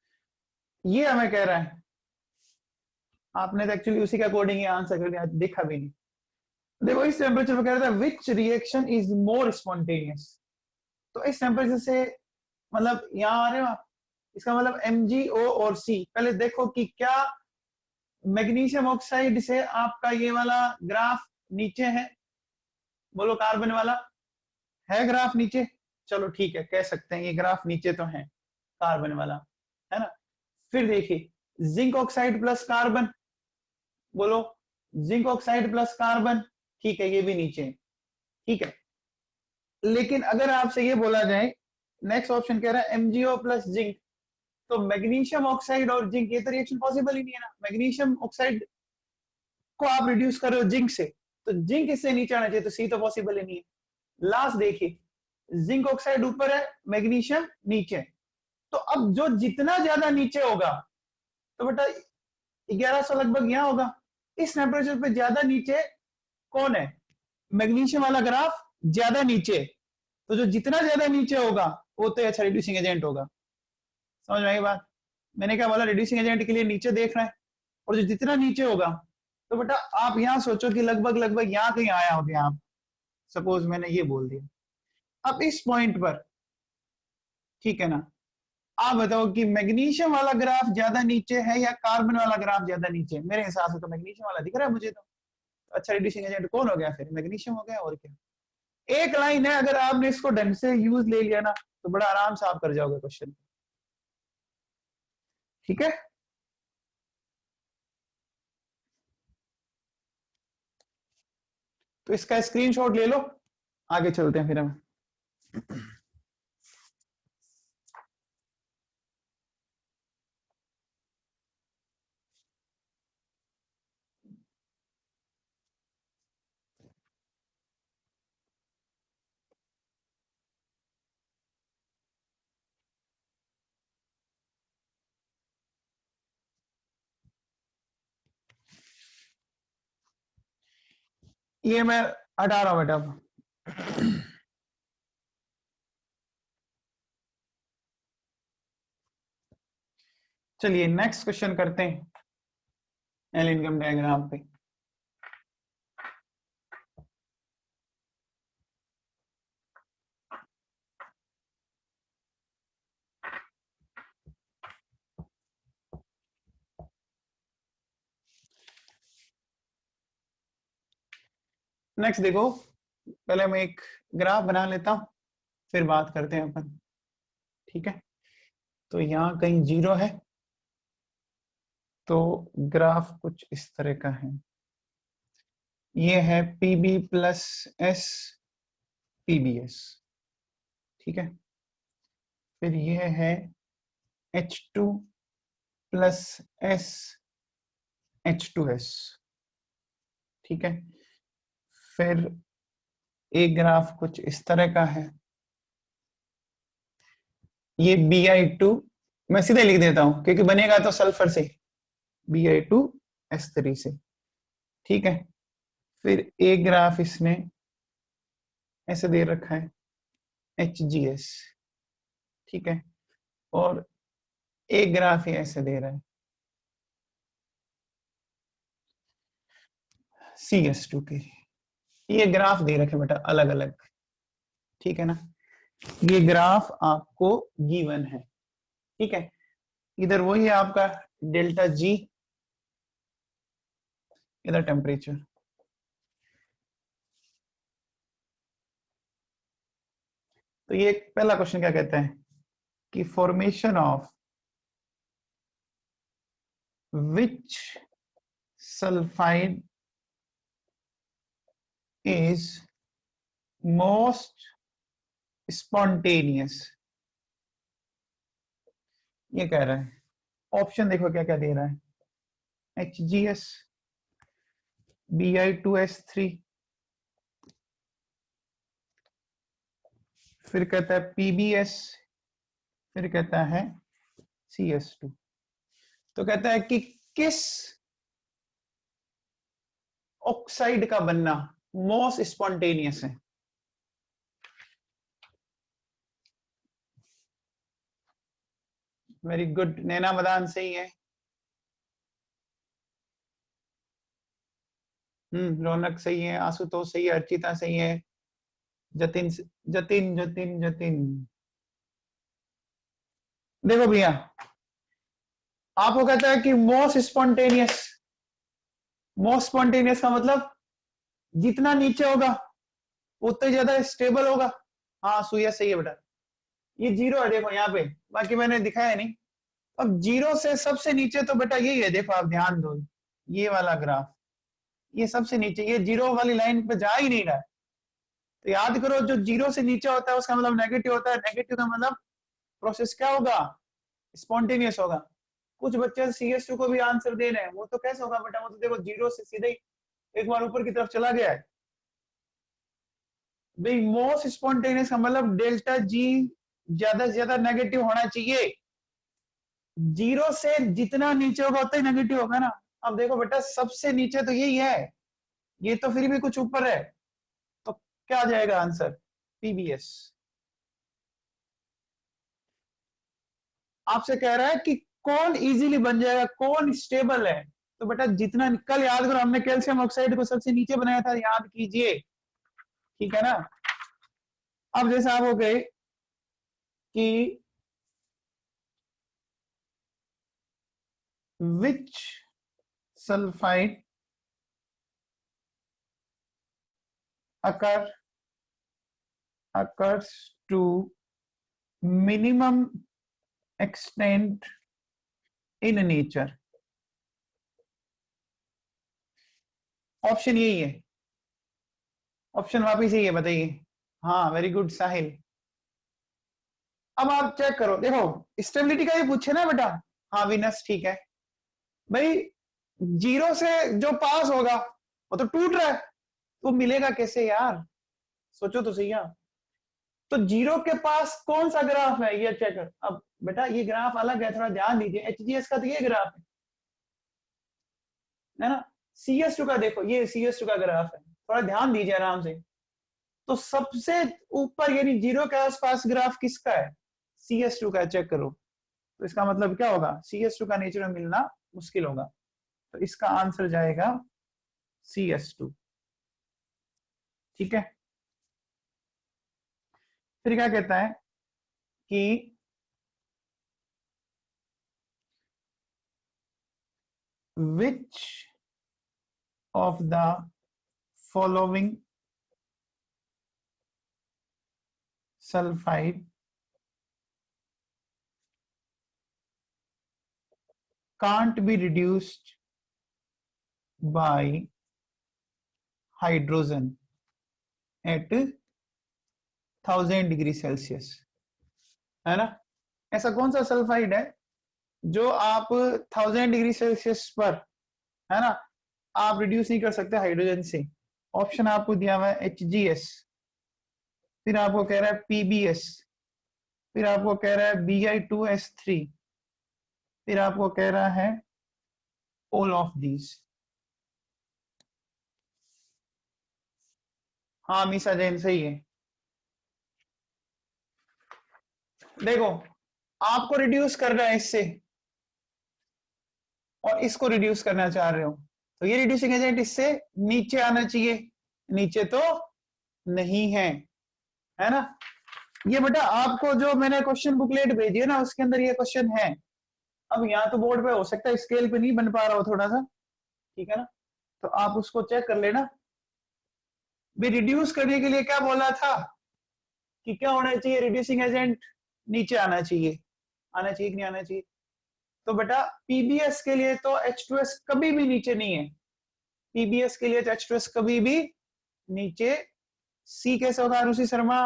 ये हमें कह रहा है, आपने तो एक्चुअली उसी के अकॉर्डिंग ये आंसर कर दिया, देखा भी नहीं। देखो इस टेम्परेचर पे कह रहा था which reaction is more spontaneous. तो इस टेम्परेचर से मतलब यहाँ आ रहे हो आप, इसका मतलब MgO और C। पहले देखो कि क्या मैग्नीशियम ऑक्साइड से आपका ये वाला ग्राफ नीचे है, बोलो कार्बन वाला है ग्राफ नीचे। चलो ठीक है, कह सकते हैं ये ग्राफ नीचे तो है कार्बन वाला, है ना। फिर देखिए जिंक ऑक्साइड प्लस कार्बन, बोलो जिंक ऑक्साइड प्लस कार्बन, ठीक है ये भी नीचे है, ठीक है। लेकिन अगर आपसे ये बोला जाए, नेक्स्ट ऑप्शन कह रहा है MgO प्लस जिंक, तो मैग्नीशियम ऑक्साइड और जिंक, ये तो रिएक्शन पॉसिबल ही नहीं है ना। मैग्नीशियम ऑक्साइड को आप रिड्यूस कर रहे हो जिंक से, तो जिंक इससे नीचे आना चाहिए, तो सी तो पॉसिबल ही नहीं है। लास्ट देखिए जिंक ऑक्साइड ऊपर है, मैग्नीशियम नीचे। तो अब जो जितना ज्यादा नीचे होगा, तो बेटा 1100 लगभग यहाँ होगा। इस टेम्परेचर पे ज्यादा नीचे कौन है? मैग्नीशियम वाला ग्राफ ज्यादा नीचे, तो जो जितना ज्यादा नीचे होगा वो तो अच्छा रिड्यूसिंग एजेंट होगा। समझ में आई बात? मैंने क्या बोला, रिड्यूसिंग एजेंट के लिए नीचे देखना है, और जो जितना नीचे होगा, तो बेटा आप यहाँ सोचो कि लगभग लगभग यहाँ कहीं आया होगा आप, सपोज मैंने ये बोल दिया। अब इस पॉइंट पर, ठीक है ना, आप बताओ कि मैग्नीशियम वाला ग्राफ ज्यादा नीचे है या कार्बन वाला ग्राफ ज्यादा नीचे है? मेरे हिसाब से तो मैग्नीशियम वाला दिख रहा है मुझे तो। अच्छा रिड्यूसिंग एजेंट कौन हो गया फिर? मैग्नीशियम हो गया, और क्या। एक लाइन है, अगर आपने इसको ढंग से यूज ले लिया ना, तो बड़ा आराम से आप कर जाओगे क्वेश्चन। ठीक है, तो इसका स्क्रीनशॉट ले लो, आगे चलते हैं फिर हम। ये मैं हटा रहा हूं बेटा अब। चलिए नेक्स्ट क्वेश्चन करते हैं एल इनकम डायग्राम पे। नेक्स्ट देखो, पहले मैं एक ग्राफ बना लेता हूं, फिर बात करते हैं अपन। ठीक है, तो यहाँ कहीं 0 है, तो ग्राफ कुछ इस तरह का है। ये है PB प्लस S PBS, ठीक है। फिर ये है H2 प्लस S H2S, ठीक है। फिर एक ग्राफ कुछ इस तरह का है। ये Bi2, मैं सीधे लिख देता हूं क्योंकि बनेगा तो सल्फर से, Bi2S3 से, ठीक है। फिर एक ग्राफ इसने ऐसे दे रखा है HGS, ठीक है। और एक ग्राफ ये ऐसे दे रहा है CS2 के। ये ग्राफ दे रखे बेटा अलग अलग, ठीक है ना। ये ग्राफ आपको गिवन है, ठीक है। इधर वही है आपका डेल्टा G, इधर टेम्परेचर। तो ये पहला क्वेश्चन क्या कहता है कि formation of which sulphide is most spontaneous, ये कह रहा है। ऑप्शन देखो क्या क्या दे रहा है, HGS, Bi2S3, फिर कहता है PBS, फिर कहता है CS2। तो कहता है कि किस ऑक्साइड का बनना मोस्ट स्पॉन्टेनियस है। वेरी गुड, नैना मदान सही है। रौनक सही है, आशुतोष सही है, अर्चिता सही है, जतिन जतिन जतिन जतिन। देखो भैया, आपको कहता है कि मोस्ट स्पॉन्टेनियस, मोस्ट स्पॉन्टेनियस का मतलब जितना नीचे होगा उतना ज्यादा स्टेबल होगा। हाँ सुइया सही है बेटा, ये जीरो है देखो यहाँ पे, बाकी मैंने दिखाया नहीं। अब जीरो से सबसे नीचे तो बेटा यही है, देखो आप ध्यान दो, ये वाला ग्राफ, ये सबसे नीचे, ये जीरो वाली लाइन पे जा ही नहीं रहा है। तो याद करो, जो जीरो से नीचे होता है उसका मतलब नेगेटिव होता है, नेगेटिव का मतलब प्रोसेस क्या होगा, स्पॉन्टेनियस होगा। कुछ बच्चे CS2 को भी आंसर दे रहे हैं, वो तो कैसे होगा बेटा, वो तो देखो जीरो से सीधे ही एक बार ऊपर की तरफ चला गया है। भाई मोस्ट स्पॉन्टेनियस का मतलब डेल्टा जी ज्यादा से ज्यादा नेगेटिव होना चाहिए। जीरो से जितना नीचे होगा उतना ही नेगेटिव होगा ना। अब देखो बेटा, सबसे नीचे तो यही है, ये तो फिर भी कुछ ऊपर है, तो क्या आ जाएगा आंसर, PBS। आपसे कह रहा है कि कौन इजीली बन जाएगा, कौन स्टेबल है। तो बेटा जितना, कल याद करो हमने कैल्शियम ऑक्साइड को सबसे नीचे बनाया था, याद कीजिए, ठीक है ना। अब जैसे आप हो गए कि which sulphide occurs to minimum extent in nature। Option यही है, ऑप्शन वापिस यही है, बताइए। हाँ वेरी गुड साहिल। अब आप चेक करो, देखो स्टेबिलिटी का ये पूछे ना बेटा, हाँ विनस ठीक है भाई। जीरो से जो पास होगा वो तो टूट रहा है, तो मिलेगा कैसे यार, सोचो तो सही। तो जीरो के पास कौन सा ग्राफ है ये चेक कर। अब बेटा ये ग्राफ अलग है, थोड़ा ध्यान दीजिए। HGS का तो ये ग्राफ है ना। CS2 का देखो, ये CS2 का ग्राफ है, थोड़ा ध्यान दीजिए आराम से। तो सबसे ऊपर यानी जीरो के आसपास ग्राफ किसका है, CS2 का, चेक करो। तो इसका मतलब क्या होगा, CS2 का नेचर में मिलना मुश्किल होगा, तो इसका आंसर जाएगा CS2। ठीक है, फिर क्या कहता है कि which of the following sulfide can't be reduced by hydrogen at 1000 degree Celsius, है ना। ऐसा कौन सा सल्फाइड है जो आप 1000 डिग्री सेल्सियस पर, है ना, आप रिड्यूस नहीं कर सकते हाइड्रोजन से। ऑप्शन आपको दिया हुआ है HGS, फिर आपको कह रहा है PBS, फिर आपको कह रहा है Bi2S3, फिर आपको कह रहा है ऑल ऑफ दीज। हाँ मीसा जैन सही है। देखो आपको रिड्यूस करना है इससे, और इसको रिड्यूस करना चाह रहे हो, तो ये रिड्यूसिंग एजेंट इससे नीचे आना चाहिए, नीचे तो नहीं है ना। ये बेटा आपको जो मैंने क्वेश्चन बुकलेट भेजी है ना, उसके अंदर ये क्वेश्चन है। अब यहाँ तो बोर्ड पे हो सकता है स्केल पे नहीं बन पा रहा हो थोड़ा सा, ठीक है ना, तो आप उसको चेक कर लेना। भी रिड्यूस करने के लिए क्या बोला था कि क्या होना चाहिए, रिड्यूसिंग एजेंट नीचे आना चाहिए, आना चाहिए कि नहीं आना चाहिए। तो बेटा PBS के लिए तो H2S कभी भी नीचे नहीं है, PBS के लिए तो H2S कभी भी नीचे। C कैसे होगा रुचि शर्मा,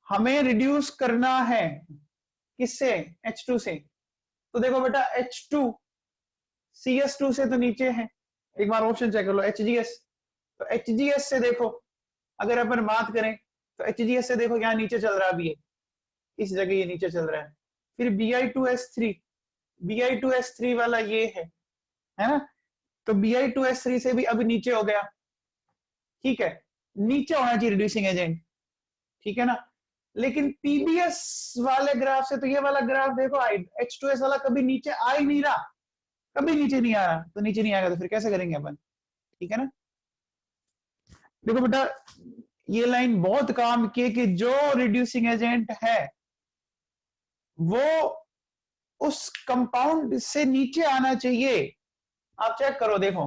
हमें रिड्यूस करना है किससे, H2 से। तो देखो बेटा H2 CS2 से तो नीचे है, एक बार ऑप्शन चेक कर लो HGS। तो HGS से देखो, अगर अपन बात करें तो HGS से देखो यहाँ नीचे चल रहा है अभी ये, इस जगह ये नीचे चल रहा है। फिर Bi2S3, Bi2S3 वाला ये है ना, तो Bi2S3 से भी अभी नीचे हो गया, ठीक है, नीचे होना चाहिए रिड्यूसिंग एजेंट, ठीक है ना। लेकिन पीबीएस वाले ग्राफ से तो ये वाला ग्राफ देखो, H2S वाला कभी नीचे आ ही नहीं रहा, कभी नीचे नहीं आ रहा, तो नीचे नहीं आएगा तो फिर कैसे करेंगे अपन, ठीक है ना। देखो बेटा ये लाइन बहुत काम की कि जो रिड्यूसिंग एजेंट है वो उस कंपाउंड से नीचे आना चाहिए। आप चेक करो, देखो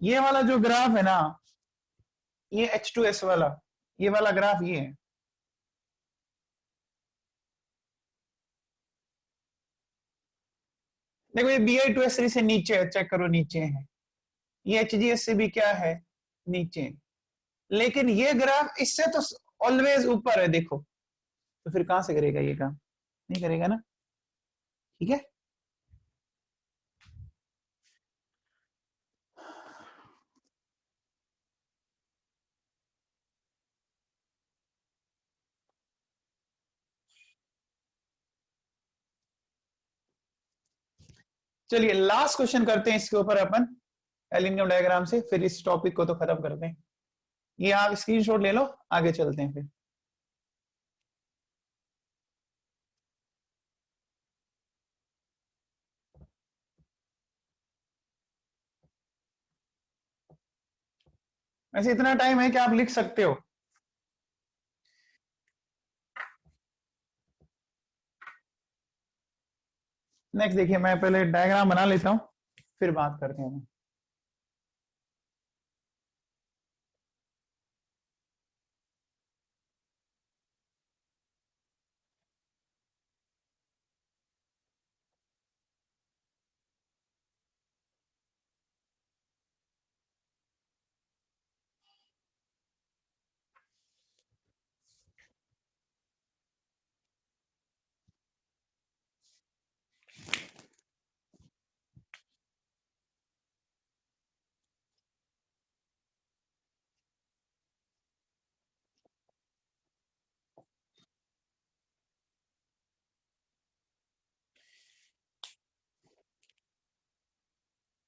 ये वाला जो ग्राफ है ना, ये H2S वाला, ये वाला ग्राफ ये है, देखो ये Bi2S3 से नीचे है, चेक करो नीचे है, ये HGS से भी क्या है, नीचे। लेकिन ये ग्राफ इससे तो ऑलवेज ऊपर है, देखो, तो फिर कहां से करेगा ये काम, नहीं करेगा ना, ठीक है। चलिए लास्ट क्वेश्चन करते हैं इसके ऊपर अपन एलिनियम डायग्राम से, फिर इस टॉपिक को तो खत्म करते हैं। ये आप स्क्रीनशॉट ले लो, आगे चलते हैं फिर। वैसे इतना टाइम है कि आप लिख सकते हो। नेक्स्ट देखिए, मैं पहले डायग्राम बना लेता हूं, फिर बात करते हैं।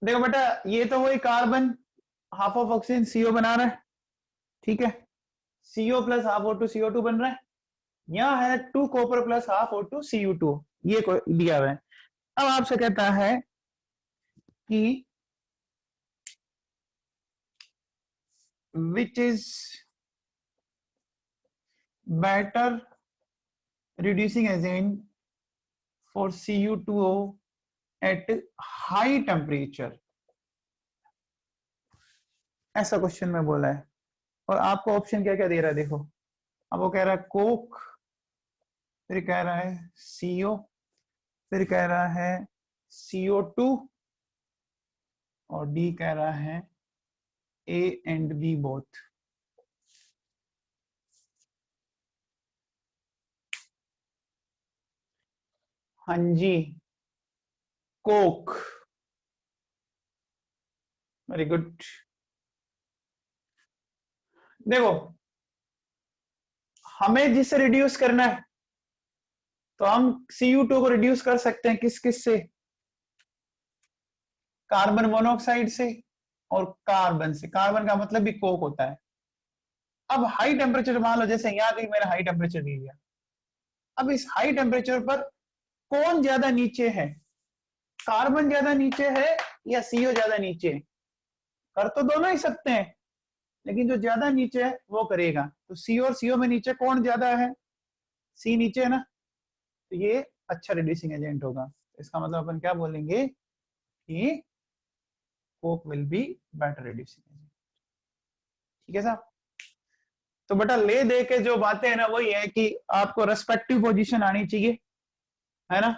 देखो बेटा ये तो वही carbon half of oxygen CO बना रहा है, ठीक है, CO plus half O2 CO2 बन रहा है। यहाँ है 2 copper plus half O2 Cu2, ये दिया हुआ है। अब आपसे कहता है कि which is better reducing agent for Cu2O at high temperature, ऐसा क्वेश्चन में बोला है। और आपको ऑप्शन क्या क्या दे रहा है, देखो, अब वो कह रहा है कोक, फिर कह रहा है CO, फिर कह रहा है CO2, और D कह रहा है A and B both। हाँ जी, कोक, वेरी गुड। देखो हमें जिससे रिड्यूस करना है तो हम Cu2 को रिड्यूस कर सकते हैं किस किस से, कार्बन मोनोऑक्साइड से और कार्बन से, कार्बन का मतलब भी कोक होता है। अब हाई टेम्परेचर मान लो, जैसे यहाँ कहीं मैंने हाई टेम्परेचर दे दिया, अब इस हाई टेम्परेचर पर कौन ज्यादा नीचे है, कार्बन ज्यादा नीचे है या CO ज्यादा नीचे है, कर तो दोनों ही सकते हैं, लेकिन जो ज्यादा नीचे है वो करेगा। तो C और CO में नीचे कौन ज्यादा है, C नीचे है ना, तो ये अच्छा रिड्यूसिंग एजेंट होगा। इसका मतलब अपन क्या बोलेंगे कि Coke will be better reducing agent, ठीक है साहब। तो बेटा ले दे के जो बातें है ना वही है कि आपको रेस्पेक्टिव पोजीशन आनी चाहिए, है ना।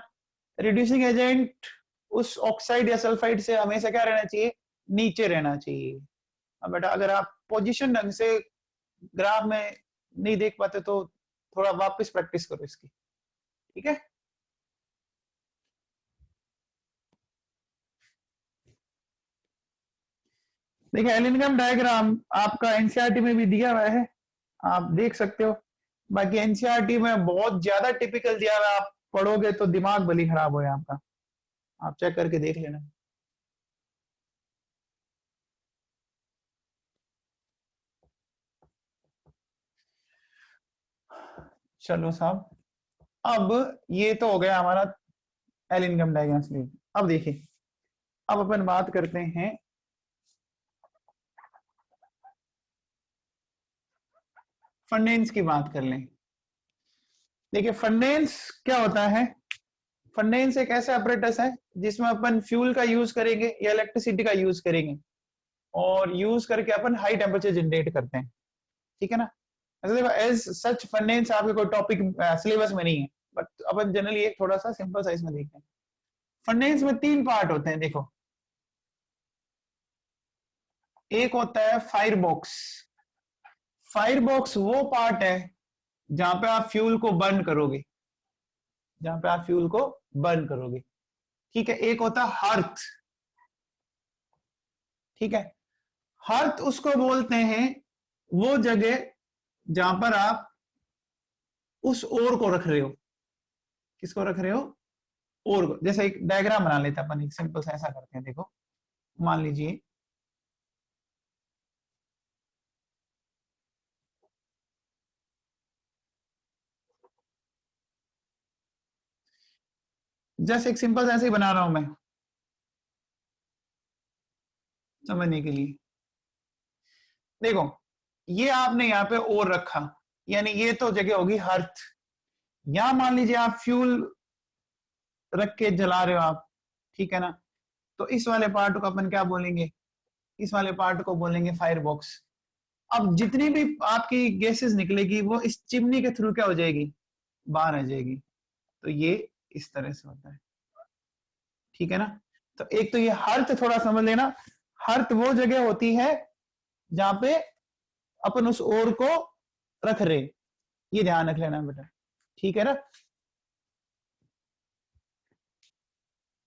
रिड्यूसिंग एजेंट उस ऑक्साइड या सल्फाइड से हमेशा क्या रहना चाहिए, नीचे रहना चाहिए। अब बेटा अगर आप पोजीशन ढंग से ग्राफ में नहीं देख पाते तो थोड़ा वापस प्रैक्टिस करो इसकी, ठीक है। देखिए एलिनियम डायग्राम आपका एनसीईआरटी में भी दिया हुआ है, आप देख सकते हो। बाकी एनसीईआरटी में बहुत ज्यादा टिपिकल दिया हुआ है, आप पढ़ोगे तो दिमाग भली खराब हो आपका, आप चेक करके देख लेना। चलो साहब, अब ये तो हो गया हमारा एल इनकम डायग्राम स्लीव। अब देखिए, अब अपन बात करते हैं फंडेंस की, बात कर लें। देखिए फंडेंस क्या होता है? फंडेंस एक ऐसा अपरेटस है जिसमें अपन फ्यूल का यूज करेंगे या इलेक्ट्रिसिटी का यूज करेंगे, और यूज करके अपन हाई टेम्परेचर जनरेट करते हैं, ठीक है ना। एज सच फंडेंस आपके कोई टॉपिक सिलेबस में नहीं है, बट अपन जनरली एक थोड़ा सा सिंपल साइज में देखते हैं। फंडेंस में 3 पार्ट होते हैं, देखो। एक होता है फायर बॉक्स। फायर बॉक्स वो पार्ट है जहां पे आप फ्यूल को बर्न करोगे, जहां पे आप फ्यूल को बर्न करोगे, ठीक है। एक होता है हर्थ, ठीक है। हर्थ उसको बोलते हैं वो जगह जहां पर आप उस ओर को रख रहे हो। किसको रख रहे हो? ओर को। जैसे एक डायग्राम बना लेते हैं अपन, एक सिंपल सा ऐसा करते हैं, देखो मान लीजिए जैसे एक सिंपल सा ऐसे ही बना रहा हूं मैं समझने के लिए। देखो ये आपने यहाँ पे ओर रखा, यानी ये तो जगह होगी हर्थ। यहां मान लीजिए आप फ्यूल रख के जला रहे हो आप, ठीक है ना। तो इस वाले पार्ट को अपन क्या बोलेंगे? इस वाले पार्ट को बोलेंगे फायर बॉक्स। अब जितनी भी आपकी गैसेस निकलेगी वो इस चिमनी के थ्रू क्या हो जाएगी? बाहर आ जाएगी। तो ये इस तरह से होता है, ठीक है ना। तो एक तो ये हर्थ थोड़ा समझ लेना। हर्थ वो जगह होती है जहां पे अपन उस ओर को रख रहे, ये ध्यान रख लेना बेटा, ठीक है ना।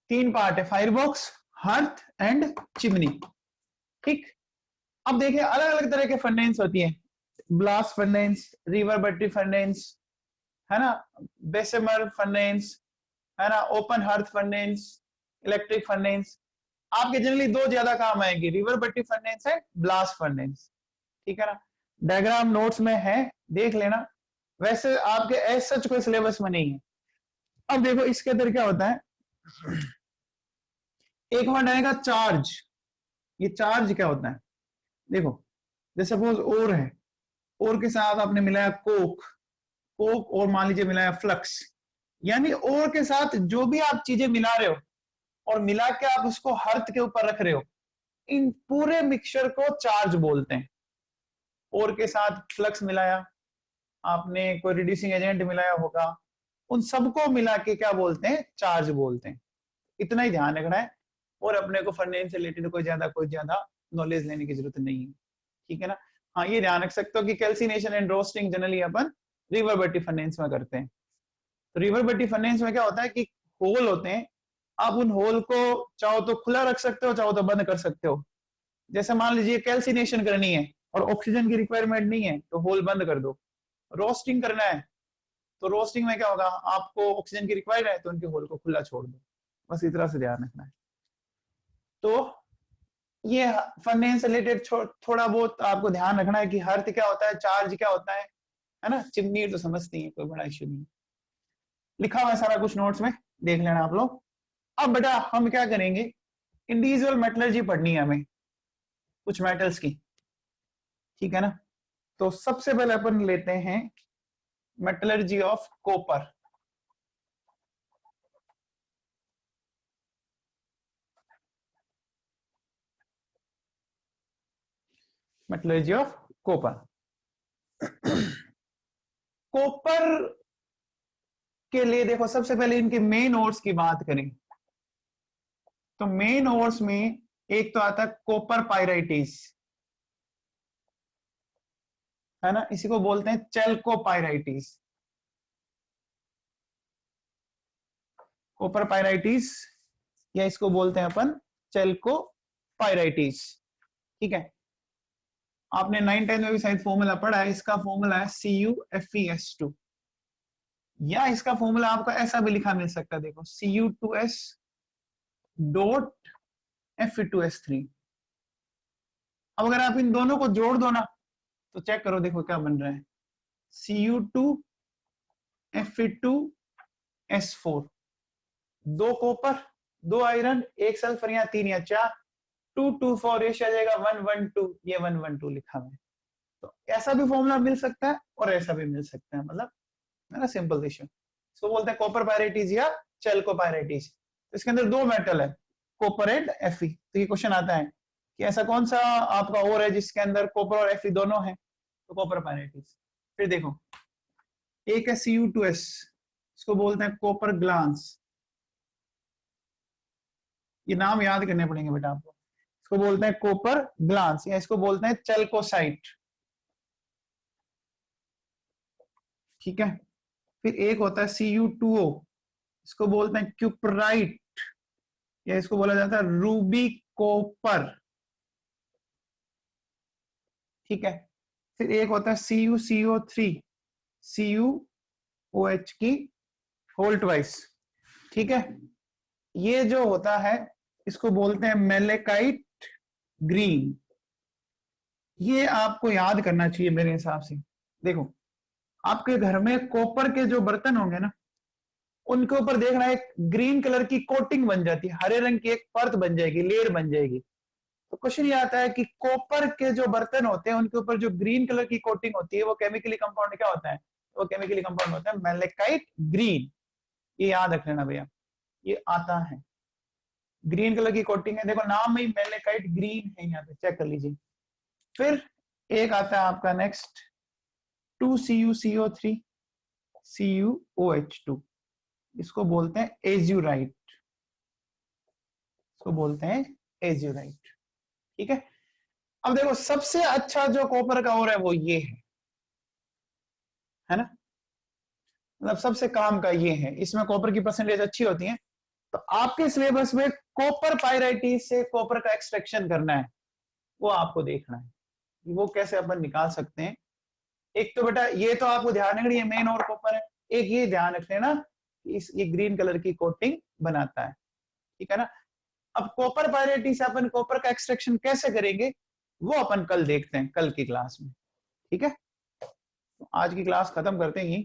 3 पार्ट है, fire box, hearth and chimney, ठीक। अब देखिए अलग अलग तरह के फंडेंस होती है। ब्लास्ट फंडेंस, रिवर बट्टी फंडेंस, है ना, बेसेमर फंडेंस, है ना, ओपन हर्थ फंडेंस, इलेक्ट्रिक फंडेंस। आपके जनरली 2 ज्यादा काम आएंगे, रिवर बट्टी फंडेंस है, ब्लास्ट फंडेंस, ठीक है ना। डायग्राम नोट्स में है, देख लेना। वैसे आपके एज सच कोई सिलेबस में नहीं है। अब देखो इसके अंदर क्या होता है, एक वर्ड आएगा चार्ज। ये चार्ज क्या होता है? देखो जैसे सपोज ओर है, ओर के साथ आपने मिलाया कोक, कोक और मान लीजिए मिलाया फ्लक्स, यानी ओर के साथ जो भी आप चीजें मिला रहे हो और मिला के आप उसको हर्थ के ऊपर रख रहे हो, इन पूरे मिक्सचर को चार्ज बोलते हैं। ओर के साथ फ्लक्स मिलाया आपने, कोई रिड्यूसिंग एजेंट मिलाया होगा, उन सबको मिला के क्या बोलते हैं? चार्ज बोलते हैं। इतना ही ध्यान रखना है, और अपने को फंडेंस से रिलेटेड कोई ज्यादा नॉलेज लेने की जरूरत नहीं है, ठीक है ना। हाँ ये ध्यान रख सकते हो कि calcination and roasting generally upon reverberatory furnace में करते हैं। तो रिवर बट्टी फंडेंस में क्या होता है कि होल होते हैं, आप उन होल को चाहो तो खुला रख सकते हो, चाहो तो बंद कर सकते हो। जैसे मान लीजिए कैल्सिनेशन करनी है और ऑक्सीजन की रिक्वायरमेंट नहीं है तो होल बंद कर दो। रोस्टिंग करना है तो रोस्टिंग में क्या होगा, आपको ऑक्सीजन की रिक्वायर्ड है तो उनके होल को खुला छोड़ दो। बस इस तरह से ध्यान रखना है। तो ये फंडेंस से रिलेटेड थोड़ा बहुत आपको ध्यान रखना है कि हर्थ क्या होता है, चार्ज क्या होता है ना। चिमनी तो समझती है, कोई बड़ा इश्यू नहीं। लिखा हुआ है सारा कुछ नोट्स में, देख लेना आप लोग। अब बेटा हम क्या करेंगे, इंडिविजुअल मेटलर्जी पढ़नी है हमें, कुछ मेटल्स की, ठीक है ना। तो सबसे पहले अपन लेते हैं metallurgy of copper. Metallurgy of copper. Copper के लिए देखो सबसे पहले इनके मेन ओर्स की बात करें तो मेन ओर्स में एक तो आता है कॉपर पायराइटिस, है ना, इसी को बोलते हैं चेल्कोपायराइटिस। कॉपर पायराइटिस या इसको बोलते हैं अपन चेल्कोपायराइटिस, ठीक है। आपने 9-10 में भी शायद फॉर्मूला पढ़ा है, इसका फॉर्मूला है CuFeS2, या इसका फॉर्मूला आपको ऐसा भी लिखा मिल सकता है, देखो Cu2S डॉट Fe2S3। अब अगर आप इन दोनों को जोड़ दो ना तो चेक करो, देखो क्या बन रहा है, Cu2Fe2S4, 2 कॉपर 2 आयरन 1 सल्फर या 3 या 4, 2 2 4 रेशियो आ जाएगा 1 1 2, ये 1 1 2 लिखा हुआ है। तो ऐसा भी फॉर्मूला मिल सकता है और ऐसा भी मिल सकता है, मतलब है ना, सिंपल रेशियो। इसको बोलते हैं कॉपर पायरेटीज या चेल्को पायरेटीज। तो इसके अंदर 2 मेटल है, कॉपर एंड Fe। तो ये क्वेश्चन आता है कि ऐसा कौन सा आपका और है जिसके अंदर कॉपर और Fe दोनों है, तो कॉपर पायरेटीज। फिर देखो एक है Cu2S, इसको बोलते हैं कॉपर ग्लांस, ये नाम याद करने पड़ेंगे बेटा आपको। इसको बोलते हैं कॉपर ग्लांस या इसको बोलते हैं चेल्कोसाइट, ठीक है। फिर एक होता है Cu2O, इसको बोलते हैं क्यूपराइट या इसको बोला जाता है रूबी कॉपर, ठीक है। फिर एक होता है CuCO3, CuOH की होल ट्वाइस, ठीक है। ये जो होता है इसको बोलते हैं मेलेकाइट ग्रीन। ये आपको याद करना चाहिए मेरे हिसाब से। देखो आपके घर में कॉपर के जो बर्तन होंगे ना, उनके ऊपर देखना एक ग्रीन कलर की कोटिंग बन जाती है, हरे रंग की एक परत बन जाएगी, लेयर बन जाएगी। तो क्वेश्चन ये आता है कि कॉपर के जो बर्तन होते हैं उनके ऊपर जो ग्रीन कलर की कोटिंग होती है वो केमिकली कंपाउंड क्या होता है, वो केमिकली कंपाउंड होता है मेलेकाइट ग्रीन। ये याद रख लेना भैया, ये आता है ग्रीन कलर की कोटिंग है, देखो नाम में ही मेलेकाइट ग्रीन है, यहाँ पे चेक कर लीजिए। फिर एक आता है आपका नेक्स्ट 2CuCO3 CuOH2, इसको बोलते हैं एज्यूराइट, इसको बोलते हैं एज्यूराइट, ठीक है। अब देखो सबसे अच्छा जो कॉपर का ओर है वो ये है ना, मतलब सबसे काम का ये है, इसमें कॉपर की परसेंटेज अच्छी होती है। तो आपके सिलेबस में कॉपर पायराइटीज से कॉपर का एक्सट्रैक्शन करना है, वो आपको देखना है वो कैसे अपन निकाल सकते हैं। एक तो बेटा ये तो आपको ध्यान रखना, ये मेन और कॉपर है। एक ये ध्यान रख लेना इस ये ग्रीन कलर की कोटिंग बनाता है, ठीक है ना। अब कॉपर पायराइटी से अपन कॉपर का एक्सट्रैक्शन कैसे करेंगे वो अपन कल देखते हैं, कल की क्लास में, ठीक है। तो आज की क्लास खत्म करते हैं।